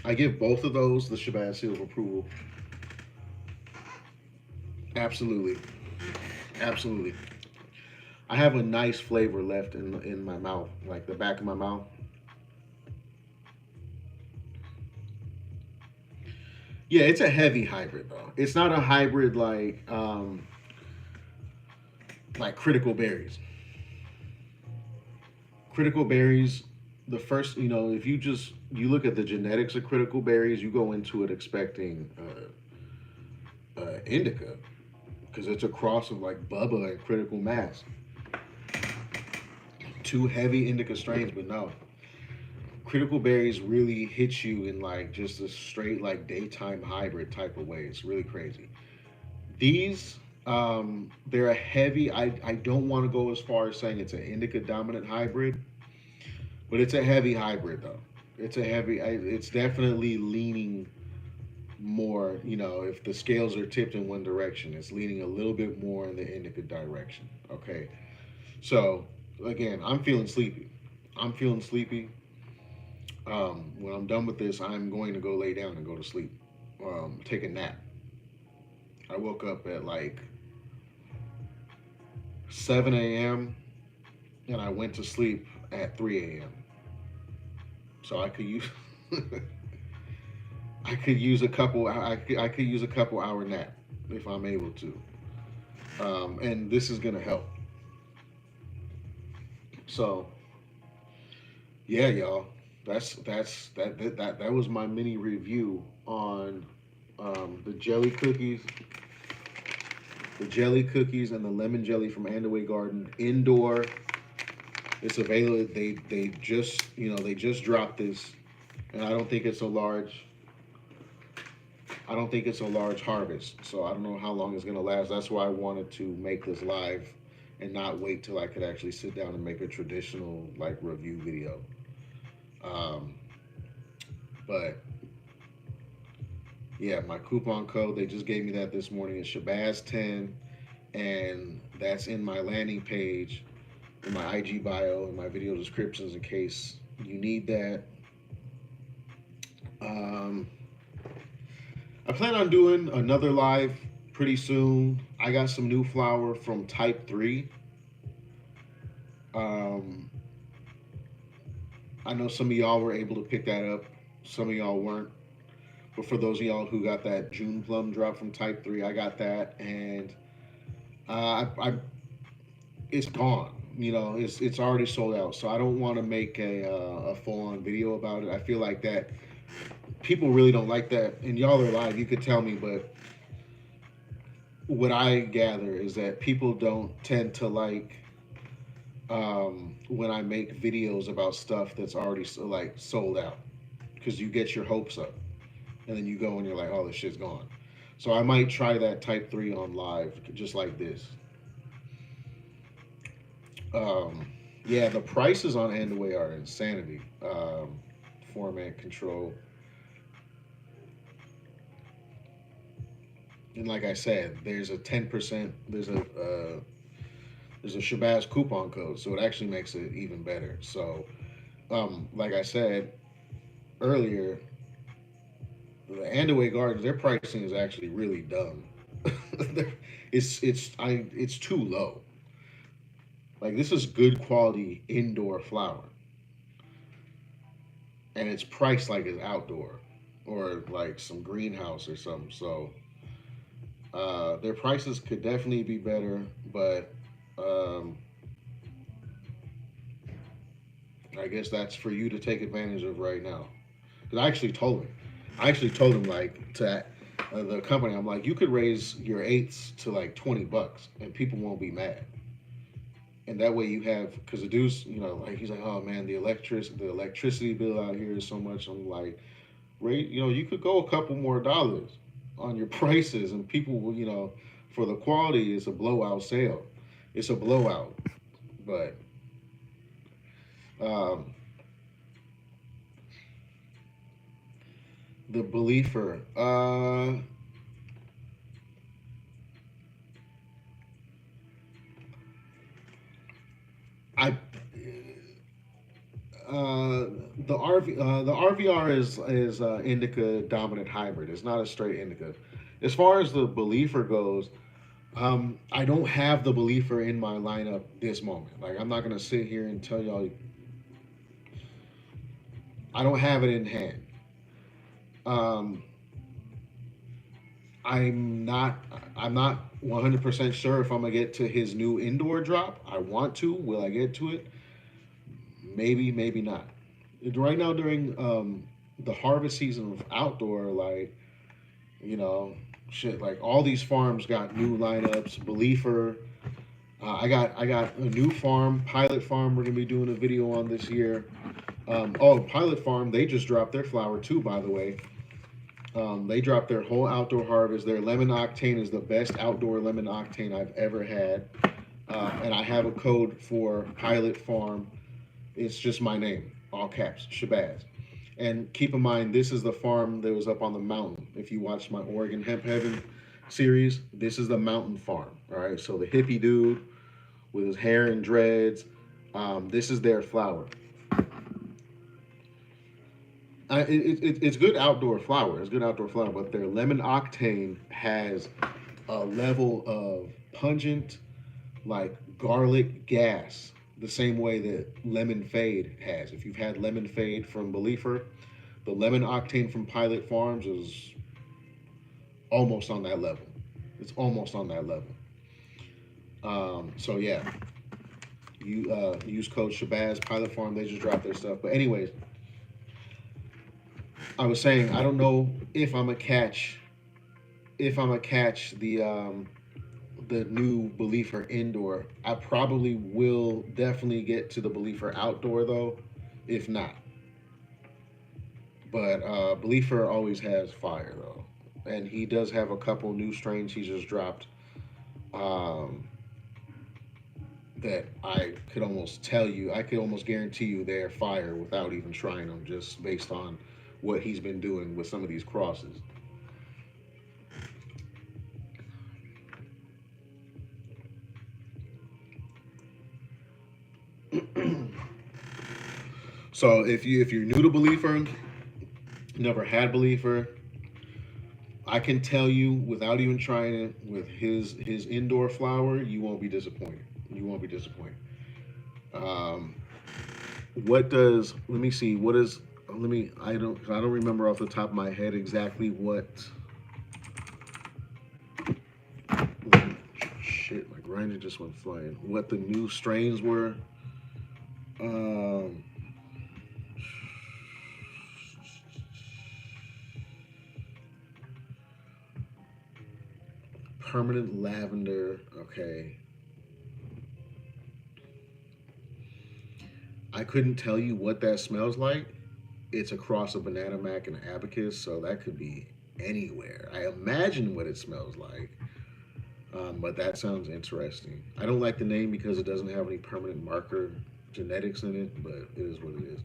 Speaker 1: I give both of those the Shabazz seal of approval. Absolutely, absolutely. I have a nice flavor left in my mouth, like the back of my mouth. Yeah, it's a heavy hybrid though. It's not a hybrid like critical berries. Critical berries, the first, if you look at the genetics of critical berries, you go into it expecting indica because it's a cross of like Bubba and Critical Mass, two heavy indica strains, but no. Critical berries really hit you in like just a straight like daytime hybrid type of way. It's really crazy. These they're a heavy. I don't want to go as far as saying it's an indica dominant hybrid, but it's a heavy hybrid though. It's a heavy. It's definitely leaning more. If the scales are tipped in one direction, it's leaning a little bit more in the indica direction. Okay, so again, I'm feeling sleepy. I'm feeling sleepy. When I'm done with this, I'm going to go lay down and go to sleep. Take a nap. I woke up at like 7 a.m. and I went to sleep at 3 a.m. So I could use I could use a couple I could use a couple hour nap if I'm able to. And this is gonna help. So yeah, y'all. That was my mini review on the jelly cookies and the lemon jelly from Andaway Garden indoor. It's available. They just dropped this, and I don't think it's a large harvest. So I don't know how long it's gonna last. That's why I wanted to make this live and not wait till I could actually sit down and make a traditional like review video. Um, but yeah, my coupon code, they just gave me that this morning, is Shabazz10, and that's in my landing page, in my IG bio, in my video descriptions in case you need that. Um, I plan on doing another live pretty soon. I got some new flour from Type 3. Um, I know some of y'all were able to pick that up, some of y'all weren't. But for those of y'all who got that June plum drop from Type 3, I got that, and it's gone. It's already sold out. So I don't want to make a full on video about it. I feel like that people really don't like that, and y'all are live. You could tell me, but what I gather is that people don't tend to like when I make videos about stuff that's already like sold out because you get your hopes up and then you go and you're like, oh, this shit's gone. So I might try that Type 3 on live, just like this. Yeah, the prices on Andaway are insanity. Format control, and like I said, there's a Shabazz coupon code, so it actually makes it even better. So, like I said earlier, the Andaway Gardens, their pricing is actually really dumb. It's too low. Like this is good quality indoor flower. and it's priced like it's outdoor or like some greenhouse or something. So their prices could definitely be better, but um, I guess that's for you to take advantage of right now. Because I actually told him like to the company, I'm like, you could raise your eighths to like $20, and people won't be mad. And that way you have, because the dude's, like he's like, oh man, the electricity bill out here is so much. I'm like, rate, you could go a couple more dollars on your prices, and people will, for the quality, it's a blowout sale. It's a blowout, but um, the beliefer. I the RVR is indica dominant hybrid. It's not a straight indica. As far as the beliefer goes, I don't have the beliefer in my lineup this moment. Like I'm not gonna sit here and tell y'all I don't have it in hand. Um, I'm not I'm not 100% sure if I'm gonna get to his new indoor drop. I want to. Will I get to it? Maybe, maybe not. Right now during the harvest season of outdoor, like you know, shit, like all these farms got new lineups. Beliefer, I got a new farm, Pilot Farm. We're gonna be doing a video on this year. Pilot Farm, they just dropped their flower too, by the way. They dropped their whole outdoor harvest. Their lemon octane is the best outdoor lemon octane I've ever had. And I have a code for Pilot Farm. It's just my name, all caps, Shabazz. And keep in mind, this is the farm that was up on the mountain. If you watched my Oregon Hemp Heaven series, this is the mountain farm. All right, so the hippie dude with his hair and dreads, this is their flower. It's good outdoor flower. It's good outdoor flower, but their lemon octane has a level of pungent, like garlic gas, the same way that lemon fade has. If you've had lemon fade from Beliefer, the lemon octane from Pilot Farms is almost on that level. It's almost on that level. So yeah, you use code Shabazz Pilot Farm. They just dropped their stuff. But anyways, I was saying I don't know if I'm a catch the new Beliefer indoor. I probably will definitely get to the Beliefer outdoor though, if not. But Beliefer always has fire though, and he does have a couple new strains he just dropped um, that I could almost guarantee you they're fire without even trying them, just based on what he's been doing with some of these crosses. So if you're new to Beliefer, never had Believer, I can tell you without even trying it with his indoor flower, you won't be disappointed. You won't be disappointed. Um, what does? Let me see. What is? Let me. I don't remember off the top of my head exactly what. Shit, my grinder just went flying. What the new strains were? Um, permanent lavender. Okay. I couldn't tell you what that smells like. It's a cross of banana mac and abacus, so that could be anywhere. I imagine what it smells like, but that sounds interesting. I don't like the name because it doesn't have any permanent marker genetics in it, but it is what it is.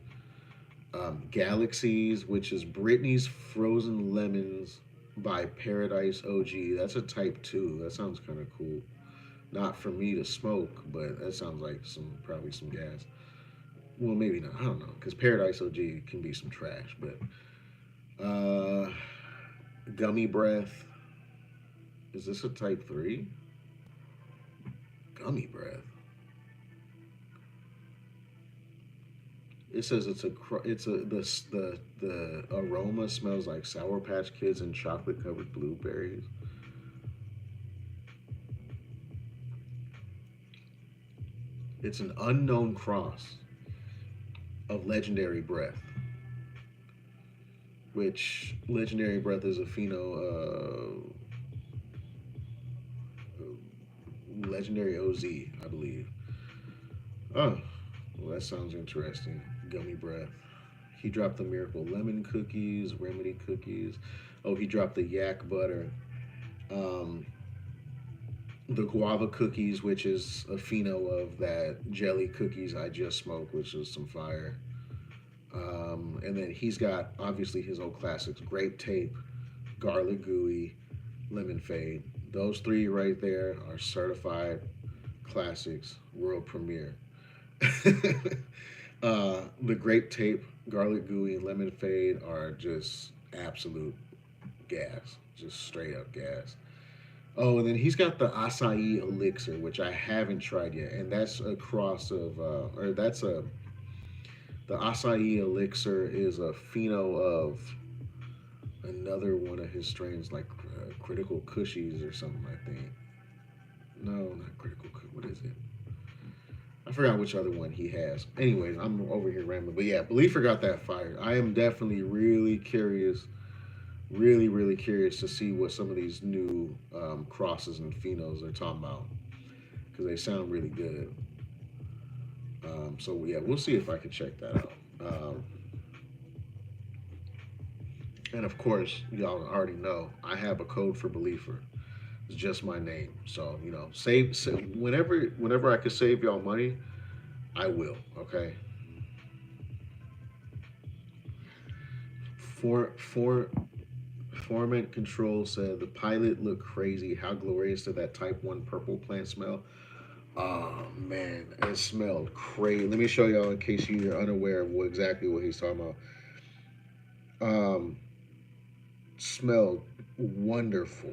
Speaker 1: Galaxies, which is Brittany's Frozen Lemons by Paradise OG. That's a type 2. That sounds kind of cool. Not for me to smoke, but that sounds like probably some gas. Well, maybe not. I don't know, because Paradise OG can be some trash. But Gummy Breath. Is this a type 3? Gummy Breath. It says the aroma smells like Sour Patch Kids and chocolate covered blueberries. It's an unknown cross of Legendary Breath, which Legendary Breath is a Legendary OZ, I believe. Oh, well, that sounds interesting. Gummy Breath. He dropped the Miracle Lemon cookies, Remedy cookies. Oh, he dropped the Yak Butter. Um, the Guava cookies, which is a pheno of that jelly cookies I just smoked, which is some fire. And then he's got obviously his old classics: Grape Tape, Garlic Gooey, Lemon Fade. Those three right there are certified classics, world premiere. The Grape Tape, Garlic Gooey, and Lemon Fade are just absolute gas, just straight up gas. Oh, and then he's got the acai elixir, which I haven't tried yet, and that's a cross of, or that's a the acai elixir is a pheno of another one of his strains, like Critical Cushies or something. I think. No, not Critical. What is it? I forgot which other one he has. Anyways, I'm over here rambling, but yeah, Believer got that fire. I am definitely really curious, really curious to see what some of these new crosses and phenos are talking about because they sound really good. So yeah, we'll see if I can check that out. And of course, y'all already know I have a code for Believer. It's just my name. So save whenever I can save y'all money, I will. Okay. For Formant Control said the pilot looked crazy. How glorious did that Type 1 purple plant smell? Oh man, it smelled crazy. Let me show y'all in case you're unaware of exactly what he's talking about. Um, Smelled wonderful.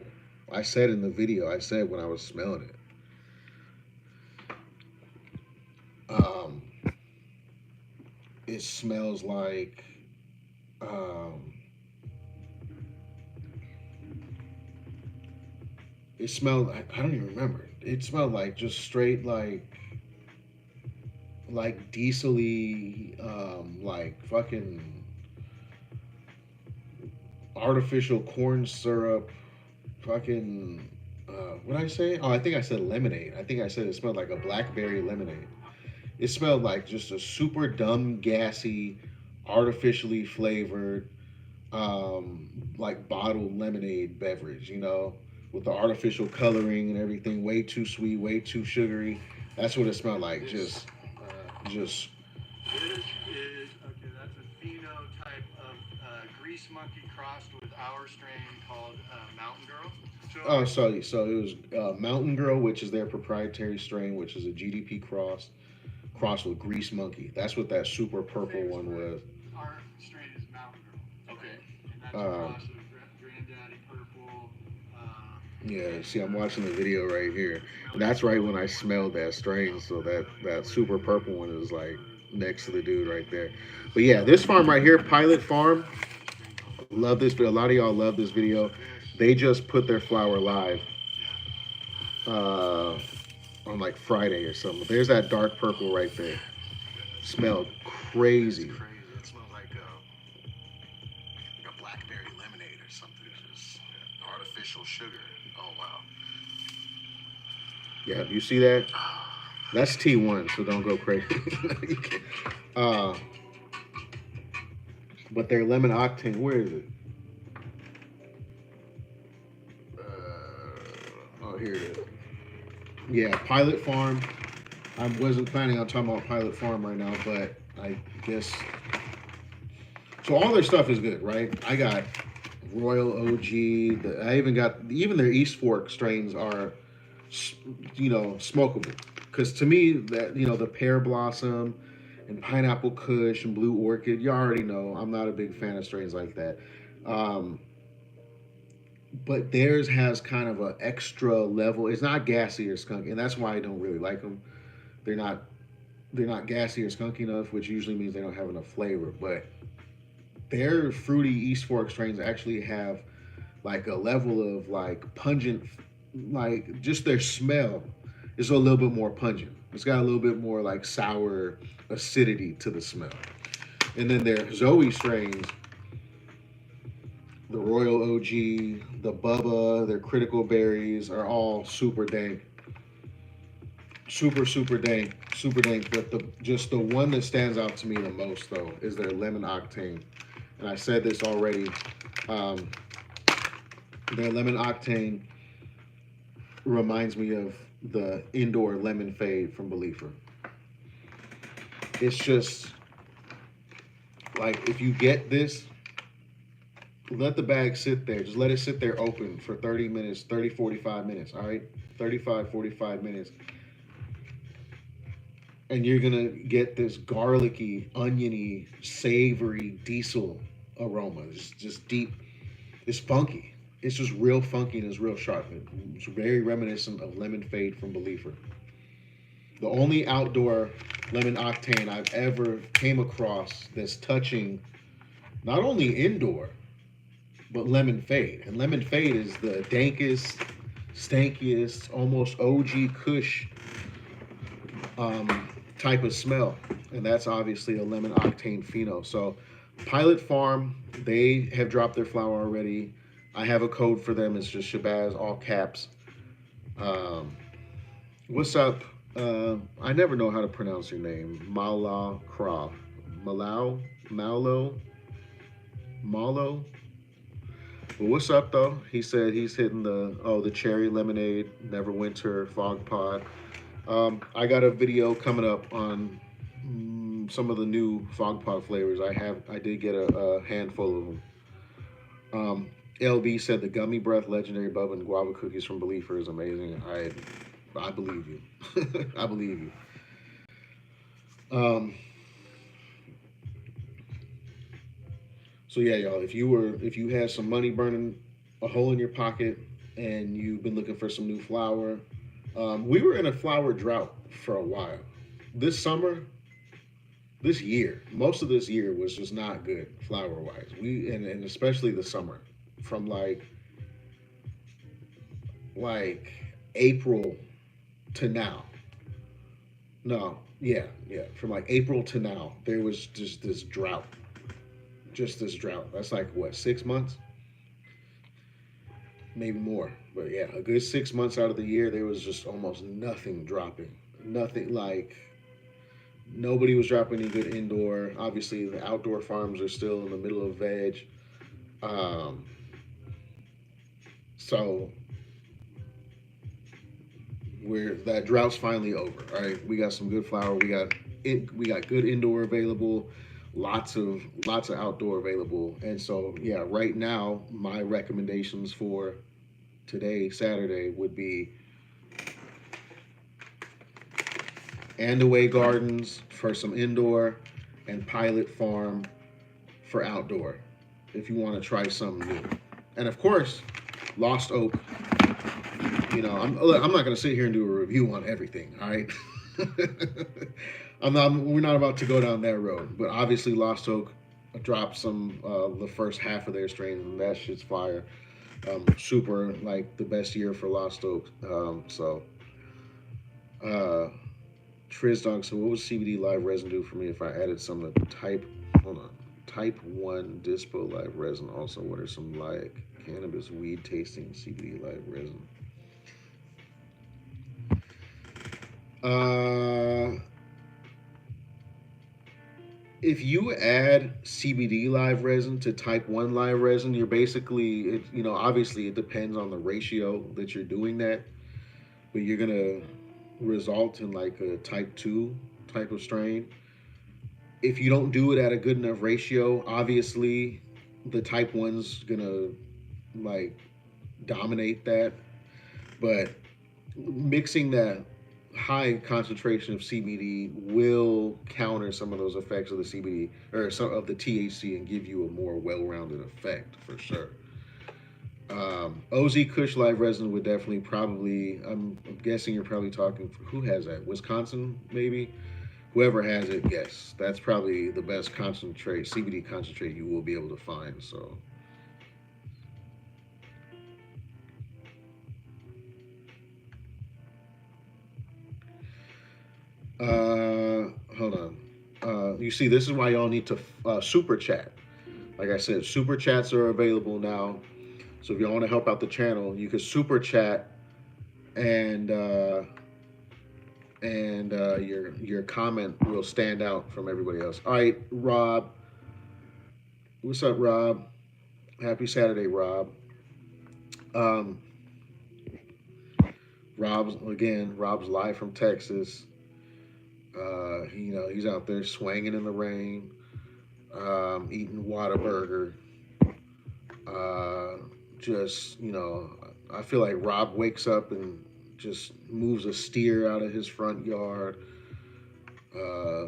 Speaker 1: I said in the video, I said when I was smelling it. Um, it smells like um, it smelled. I don't even remember. It smelled like just straight like diesely like fucking artificial corn syrup, fucking what did I say? Oh, I think I said lemonade. I think I said it smelled like a blackberry lemonade. It smelled like just a super dumb, gassy, artificially flavored, like bottled lemonade beverage. With the artificial coloring and everything, way too sweet, way too sugary. That's what it smelled like. Just.
Speaker 3: This is okay. That's a phenotype of grease monkey crossed with our strain called Mountain Girl.
Speaker 1: Oh, so it was Mountain Girl, which is their proprietary strain, which is a GDP crossed with Grease Monkey. That's what that super purple one was.
Speaker 3: Our strain is Mountain Girl. Okay. And that's a
Speaker 1: Um,
Speaker 3: cross of Granddaddy Purple.
Speaker 1: yeah, see, I'm watching the video right here. And that's right when I smelled that strain. So that super purple one is like next to the dude right there. But yeah, this farm right here, Pilot Farm. Love this video. A lot of y'all love this video. They just put their flower live uh, on like Friday or something. There's that dark purple right there. Smelled crazy.
Speaker 3: It smells like a blackberry lemonade or something. Just artificial sugar. Oh wow.
Speaker 1: Yeah, you see that? That's T1, so don't go crazy. uh, but their lemon octane, where is it? Oh, here it is. Yeah, Pilot Farm. I wasn't planning on talking about Pilot Farm right now, but I guess. So all their stuff is good, right? I got Royal OG. I even got their East Fork strains are, smokable. Because to me, that the Pear Blossom and Pineapple Kush and Blue Orchid, you already know I'm not a big fan of strains like that. Um, but theirs has kind of an extra level. It's not gassy or skunk, and that's why I don't really like them. They're not they're not gassy or skunky enough, which usually means they don't have enough flavor. But their fruity East Fork strains actually have like a level of like pungent, like just their smell is a little bit more pungent. It's got a little bit more like sour acidity to the smell. And then their Zoe strains, the Royal OG, the Bubba, their Critical Berries are all super dank. Super dank. Super dank. But the one that stands out to me the most though is their lemon octane. And I said this already. Um, their lemon octane reminds me of the indoor lemon fade from Beliefer. It's just like if you get this, let the bag sit there. Just let it sit there open for 30 minutes, 30, 45 minutes, all right? 35, 45 minutes. And you're going to get this garlicky, oniony, savory diesel aroma. It's just deep. It's funky. It's just real funky and it's real sharp. It's very reminiscent of Lemon Fade from Beliefer. The only outdoor lemon octane I've ever came across that's touching not only indoor, but Lemon Fade. And Lemon Fade is the dankest, stankiest, almost OG Kush type of smell. And that's obviously a lemon octane pheno. So Pilot Farm, they have dropped their flower already. I have a code for them. It's just Shabazz, all caps. What's up? I never know how to pronounce your name. Mala Croft. Malo? Malo? But what's up though? He said he's hitting the cherry lemonade, Neverwinter, Fog Pod. I got a video coming up on some of the new Fog Pod flavors. I did get a handful of them. LB said the Gummy Breath Legendary Bubba and Guava Cookies from Beliefer is amazing. I believe you. I believe you. So yeah, y'all. If you had some money burning a hole in your pocket and you've been looking for some new flour, we were in a flour drought for a while. This summer, this year, most of this year was just not good flour wise. And especially the summer, from like April to now. No, yeah, from like April to now, there was just this drought. Just this drought. That's like what, 6 months? Maybe more. But yeah, a good 6 months out of the year, there was just almost nothing dropping. Nothing like nobody was dropping any good indoor. Obviously, the outdoor farms are still in the middle of veg. So that drought's finally over. All right, we got some good flour. We got good indoor available. Lots of outdoor available. And so yeah, right now my recommendations for today, Saturday, would be Andaway Gardens for some indoor and Pilot Farm for outdoor if you want to try something new. And of course, Lost Oak. You know, I'm not going to sit here and do a review on everything, all right? We're not about to go down that road, but obviously Lost Oak dropped some the first half of their strains, and that shit's fire. Super, like the best year for Lost Oak. Trizdog, so what would CBD live resin do for me if I added some of type 1 Dispo live resin? Also, what are some like cannabis weed tasting CBD live resin? If you add CBD live resin to type 1 live resin, you're basically, obviously it depends on the ratio that you're doing that, but you're going to result in like a type 2 type of strain. If you don't do it at a good enough ratio, obviously the type 1's going to like dominate that, but mixing that high concentration of CBD will counter some of those effects of the CBD or some of the THC and give you a more well-rounded effect for sure. OZ Kush live resin would definitely I'm guessing you're probably talking, who has that? Wisconsin maybe? whoever has it, yes, that's probably the best concentrate, CBD concentrate you will be able to find. So, hold on. You see, this is why y'all need to super chat. Like I said, super chats are available now. So if y'all want to help out the channel, you can super chat and your comment will stand out from everybody else. All right, Rob. What's up, Rob? Happy Saturday, Rob. Um, Rob's live from Texas. He's out there swinging in the rain, eating Whataburger. Uh, just I feel like Rob wakes up and just moves a steer out of his front yard,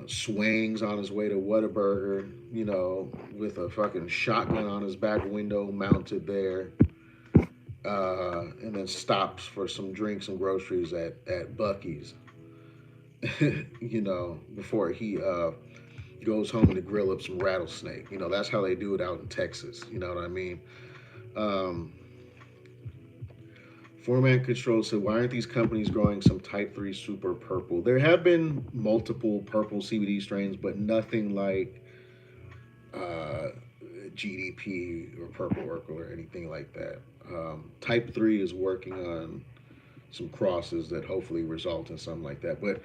Speaker 1: swings on his way to Whataburger, with a fucking shotgun on his back window mounted there, and then stops for some drinks and groceries at Bucky's, before he goes home to grill up some rattlesnake. That's how they do it out in Texas. You know what I mean? Um, Format Control said, why aren't these companies growing some Type 3 Super Purple? There have been multiple purple CBD strains, but nothing like GDP or Purple Urkel or anything like that. Type 3 is working on some crosses that hopefully result in something like that. But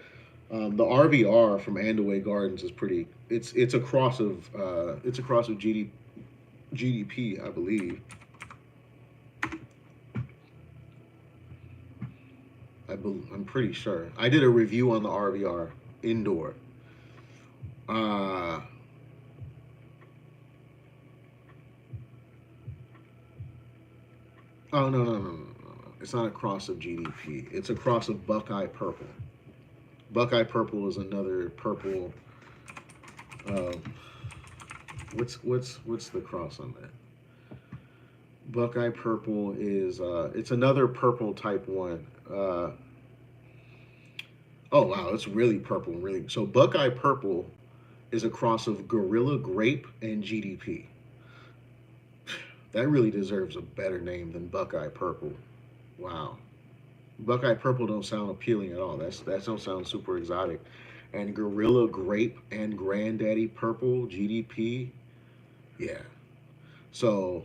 Speaker 1: the RVR from Andaway Gardens is pretty. It's a cross of GDP, I believe. I'm pretty sure. I did a review on the RVR indoor. Uh, oh no. It's not a cross of GDP. It's a cross of Buckeye Purple. Buckeye Purple is another purple. Uh, what's the cross on that? Buckeye Purple is it's another purple type one. Oh wow, it's really purple, really. So Buckeye Purple is a cross of Gorilla Grape and GDP. That really deserves a better name than Buckeye Purple. Wow. Buckeye Purple don't sound appealing at all. That don't sound super exotic. And Gorilla Grape and Granddaddy Purple GDP, yeah. So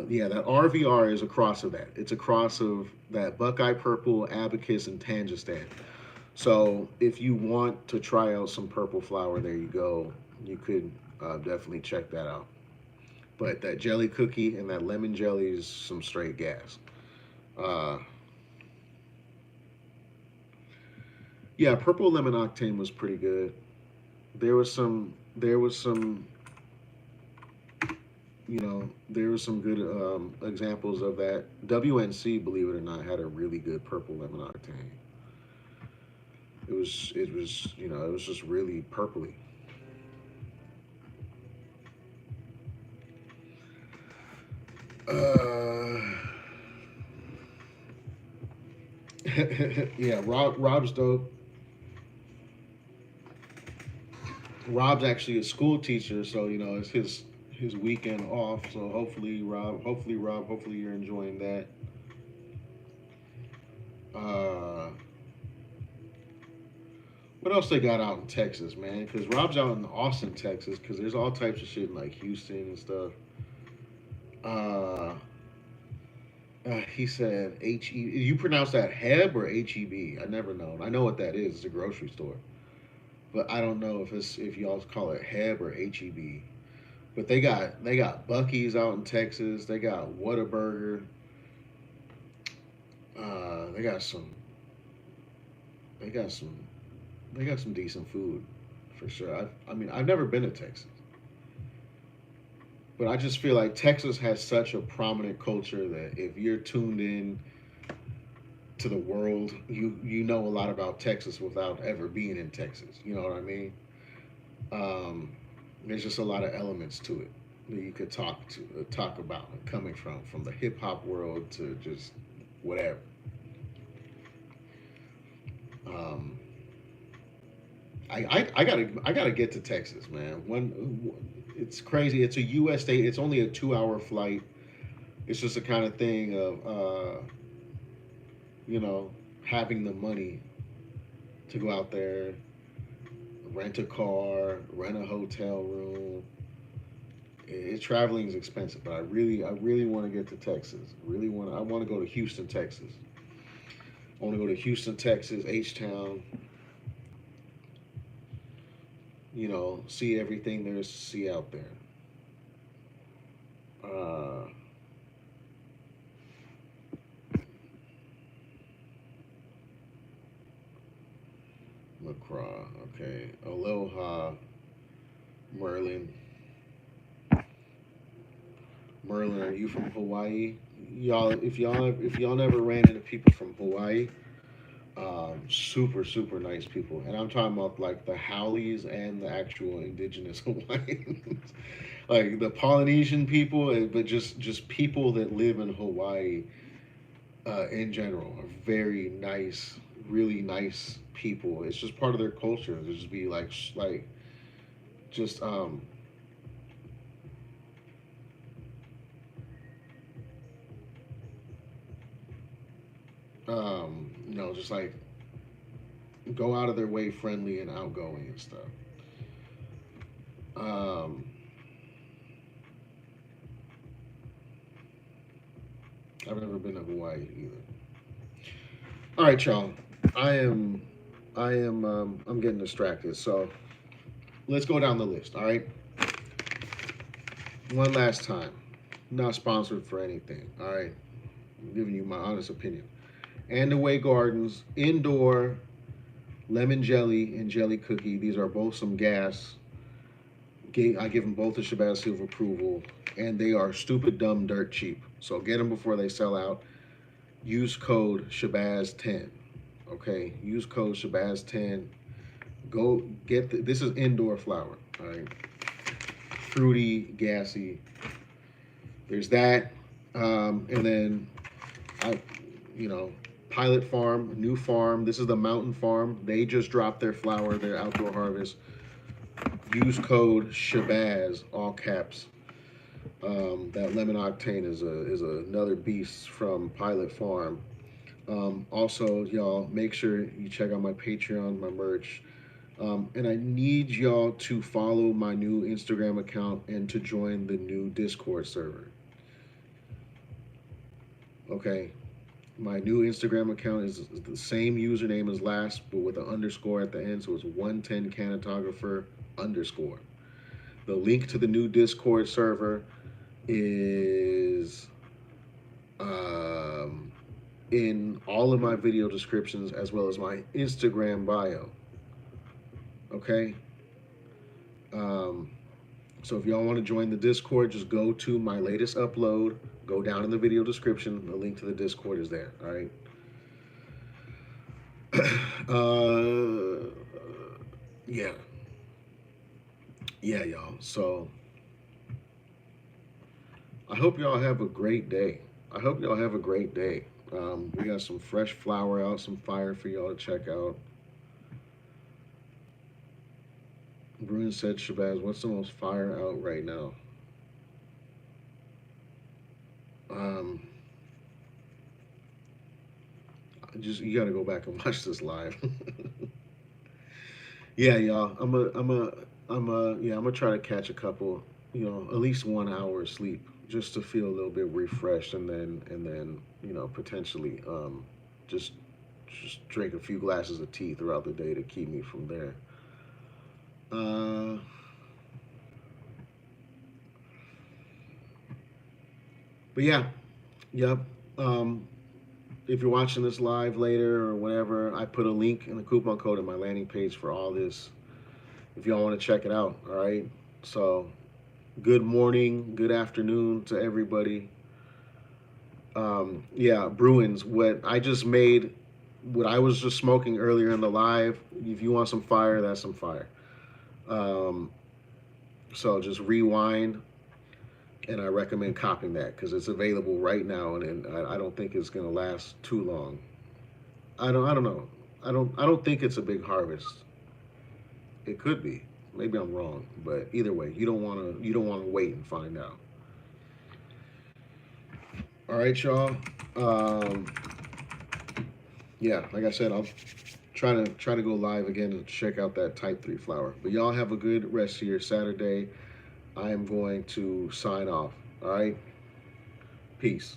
Speaker 1: yeah, that RVR is a cross of that. It's a cross of that Buckeye Purple, Abacus, and Tangistan. So if you want to try out some purple flower, there you go. You could definitely check that out. But that jelly cookie and that lemon jelly is some straight gas. Uh, yeah, purple lemon octane was pretty good. There was some there were some good examples of that. WNC, believe it or not, had a really good purple lemon octane. It was just really purpley. Uh, yeah, Rob's dope. Rob's actually a school teacher, so it's his weekend off. So hopefully you're enjoying that. Uh, what else they got out in Texas, man? Because Rob's out in Austin, Texas. Because there's all types of shit in like Houston and stuff. Uh, he said H-E. You pronounce that Heb or H-E-B? I never know. I know what that is. It's a grocery store, but I don't know if y'all call it Heb or H-E-B. But they got Bucky's out in Texas. They got Whataburger. They got some. They got some. They got some decent food, for sure. I mean, I've never been to Texas, but I just feel like Texas has such a prominent culture that if you're tuned in to the world, you know a lot about Texas without ever being in Texas. You know what I mean? Um, there's just a lot of elements to it that you could talk about, coming from the hip hop world to just whatever. Um, I gotta get to Texas, man. It's crazy. It's a U.S. state. It's only a 2 hour flight. It's just the kind of thing of you know, having the money to go out there, rent a car, rent a hotel room. Traveling is expensive, but I really want to get to Texas. I want to go to Houston, Texas. I want to go to Houston, Texas, H Town. You know, see everything there is to see out there. Uh, LaCroix, okay. Aloha, Merlin. Merlin, are you from Hawaii? If y'all never ran into people from Hawaii, super super nice people, and I'm talking about like the Howleys and the actual indigenous Hawaiians, like the Polynesian people, but just people that live in Hawaii in general are very nice, really nice people. It's just part of their culture to just be like just just like go out of their way, friendly and outgoing and stuff. Um, I've never been to Hawaii either. All right, y'all. I am, I'm getting distracted. So let's go down the list. All right. One last time. Not sponsored for anything. All right. I'm giving you my honest opinion. And Away Gardens indoor lemon jelly and jelly cookie. These are both some gas. I give them both a Shabazz seal of approval, and they are stupid, dumb, dirt cheap. So get them before they sell out. Use code Shabazz10. Okay, use code Shabazz10. Go get this is indoor flower. All right, fruity, gassy. There's that, and then I, you know, Pilot Farm, new farm. This is the Mountain Farm. They just dropped their flower, their outdoor harvest. Use code Shabazz, all caps. That lemon octane is another beast from Pilot Farm. Also, y'all, make sure you check out my Patreon, my merch. And I need y'all to follow my new Instagram account and to join the new Discord server. Okay. My new Instagram account is the same username as last, but with an underscore at the end, so it's 110 Canatographer underscore. The link to the new Discord server is in all of my video descriptions as well as my Instagram bio. Okay? So if y'all want to join the Discord, just go to my latest upload, go down in the video description. The link to the Discord is there. All right? Yeah. Yeah, y'all. So I hope y'all have a great day. I hope y'all have a great day. We got some fresh flower out, some fire for y'all to check out. Bruin said, Shabazz, what's the most fire out right now? You gotta go back and watch this live. Yeah, y'all. I'm gonna try to catch a couple, at least 1 hour of sleep just to feel a little bit refreshed, and then potentially just drink a few glasses of tea throughout the day to keep me from there. But yeah, yep. If you're watching this live later or whatever, I put a link and a coupon code in my landing page for all this. If y'all want to check it out, all right? So, good morning, good afternoon to everybody. Yeah, Bruins, what I just made, what I was just smoking earlier in the live, if you want some fire, that's some fire. So just rewind, and I recommend copying that because it's available right now, and I don't think it's gonna last too long. I don't know. I don't think it's a big harvest. It could be. Maybe I'm wrong, but either way, you don't want to wait and find out. All right, y'all. Um, yeah, like I said, I'll try to go live again and check out that Type 3 flower. But y'all have a good rest of your Saturday. I am going to sign off. All right. Peace.